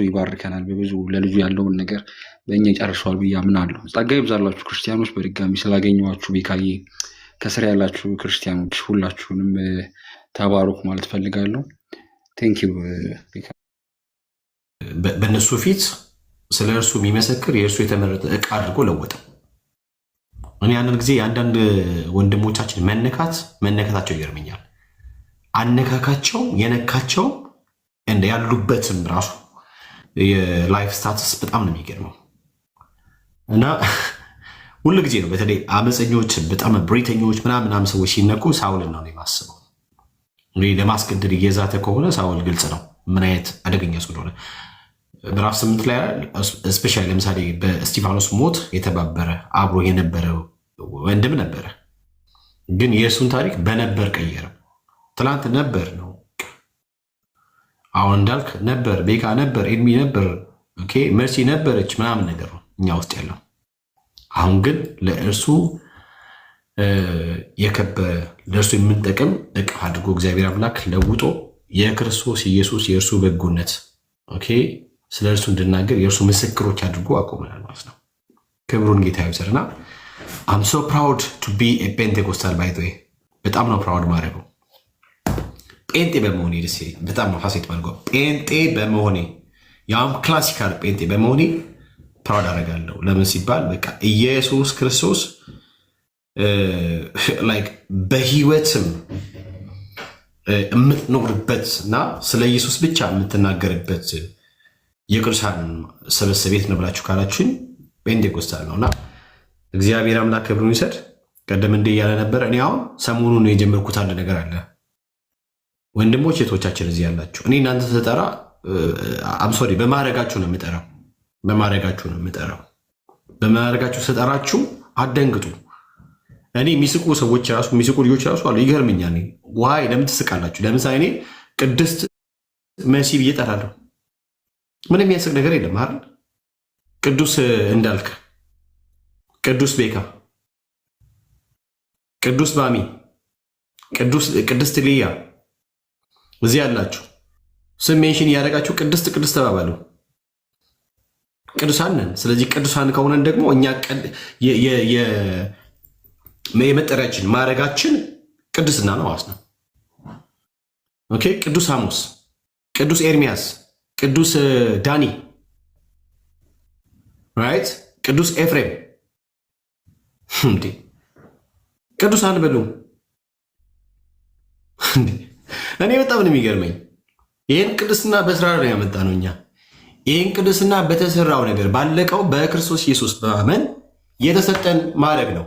[SPEAKER 5] ይባርከናል። በብዙ ለልጁ ያለውን ነገር በእኛ ይጨርሰዋል ብዬ አምናለሁ። ጸጋ ይብዛላችሁ ክርስቲያኖች። በድጋሚ ስላገኘኋችሁ ቤካዬ፣ ከስር ያላችሁ ክርስቲያኖች ሁላችሁንም ተባረኩ ማለት ፈልጋለሁ። ቴንኪው።
[SPEAKER 3] በእነሱ ፊት ስለ እርሱ የሚመሰክር የእርሱ የተመረጠ ዕቃ አድርጎ ለወጠው። እኔ አንዳንድ ጊዜ የአንዳንድ ወንድሞቻችን መነካታቸው ይገርመኛል። አነካካቸው የነካቸው እንደ ያሉበትም ራሱ የላይፍ ስታተስ በጣም ነው የሚገርመው እና ሁሉ ጊዜ ነው በተለይ አመፀኞች፣ በጣም ብሬተኞች ምናምን ሰዎች ሲነኩ ሳውልን ነው የማስበው። እንግዲህ ለማስገደድ እየዛተ ከሆነ ሳውል ግልጽ ነው ምን አይነት አደገኛ ሰው እንደሆነ። ምዕራፍ 8 ላይ ስፔሻሊ ለምሳሌ በእስጢፋኖስ ሞት የተባበረ አብሮ የነበረ ወንድም ነበረ፣ ግን የእሱን ታሪክ በነበር ቀየረው። ትላንት ነበር ነው፣ አሁን እንዳልክ ነበር፣ ቤካ ነበር፣ ኤድሚ ነበር፣ መርሲ ነበረች ምናምን ነገር ነው እኛ ውስጥ ያለው። አሁን ግን ለእርሱ የከበረ ለእርሱ የምንጠቅም ዕቃ አድርጎ እግዚአብሔር አምላክ ለውጦ የክርስቶስ ኢየሱስ የእርሱ በጎነት ስለ እርሱ እንድናገር የእርሱ ምስክሮች አድርጎ አቆመናል ማለት ነው። ክብሩን ጌታ ይውሰድና አም ሶ ፕራውድ ቱ ቢ ፔንቴኮስታል ባይ ዘ ዌይ። በጣም ነው ፕራውድ ማድረገው ጴንጤ በመሆኔ ደስ በጣም ነው ሀሴት ማድረገው ጴንጤ በመሆኔ ያም ክላሲካል ጴንጤ በመሆኔ ፕራውድ አደርጋለሁ። ለምን ሲባል በቃ ኢየሱስ ክርስቶስ ላይክ በህይወትም የምትኖርበት እና ስለ ኢየሱስ ብቻ የምትናገርበት የቅዱሳን ስብስብ ቤት ነው ብላችሁ ካላችሁኝ ፔንቴኮስታል ነው እና እግዚአብሔር አምላክ ክብሩን ይውሰድ። ቀደም እንዲህ እያለ ነበር። እኔ አሁን ሰሞኑን የጀመርኩት አንድ ነገር አለ። ወንድሞች እህቶቻችን እዚህ ያላችሁ እኔ እናንተ ተጠራ አምሶሪ በማድረጋችሁ ነው የምጠራው። በማድረጋችሁ ስጠራችሁ አደንግጡ። እኔ የሚስቁ ሰዎች ራሱ የሚስቁ ልጆች ራሱ አሉ። ይገርምኛል። ዋይ ለምን ትስቃላችሁ? ለምሳሌ እኔ ቅድስት መሲ ብዬ እጠራለሁ። ምንም የሚያስቅ ነገር የለም አይደል? ቅዱስ እንዳልክ፣ ቅዱስ ቤካ፣ ቅዱስ ባሚ፣ ቅድስት ልያ እዚህ ያላችሁ ስም ሜንሽን እያደረጋችሁ ቅድስት ተባባሉ። ቅዱሳን ነን። ስለዚህ ቅዱሳን ከሆነን ደግሞ እኛ የመጠሪያችን ማዕረጋችን ቅድስና ነው ማለት ነው። ቅዱስ ሐሙስ፣ ቅዱስ ኤርሚያስ፣ ቅዱስ ዳኒ ራይት፣ ቅዱስ ኤፍሬም እንዴ ቅዱሳን በሉ። እኔ በጣም ነው የሚገርመኝ። ይህን ቅድስና በስራ ነው ያመጣ ነው። እኛ ይህን ቅድስና በተሰራው ነገር ባለቀው በክርስቶስ ኢየሱስ በማመን የተሰጠን ማድረግ ነው።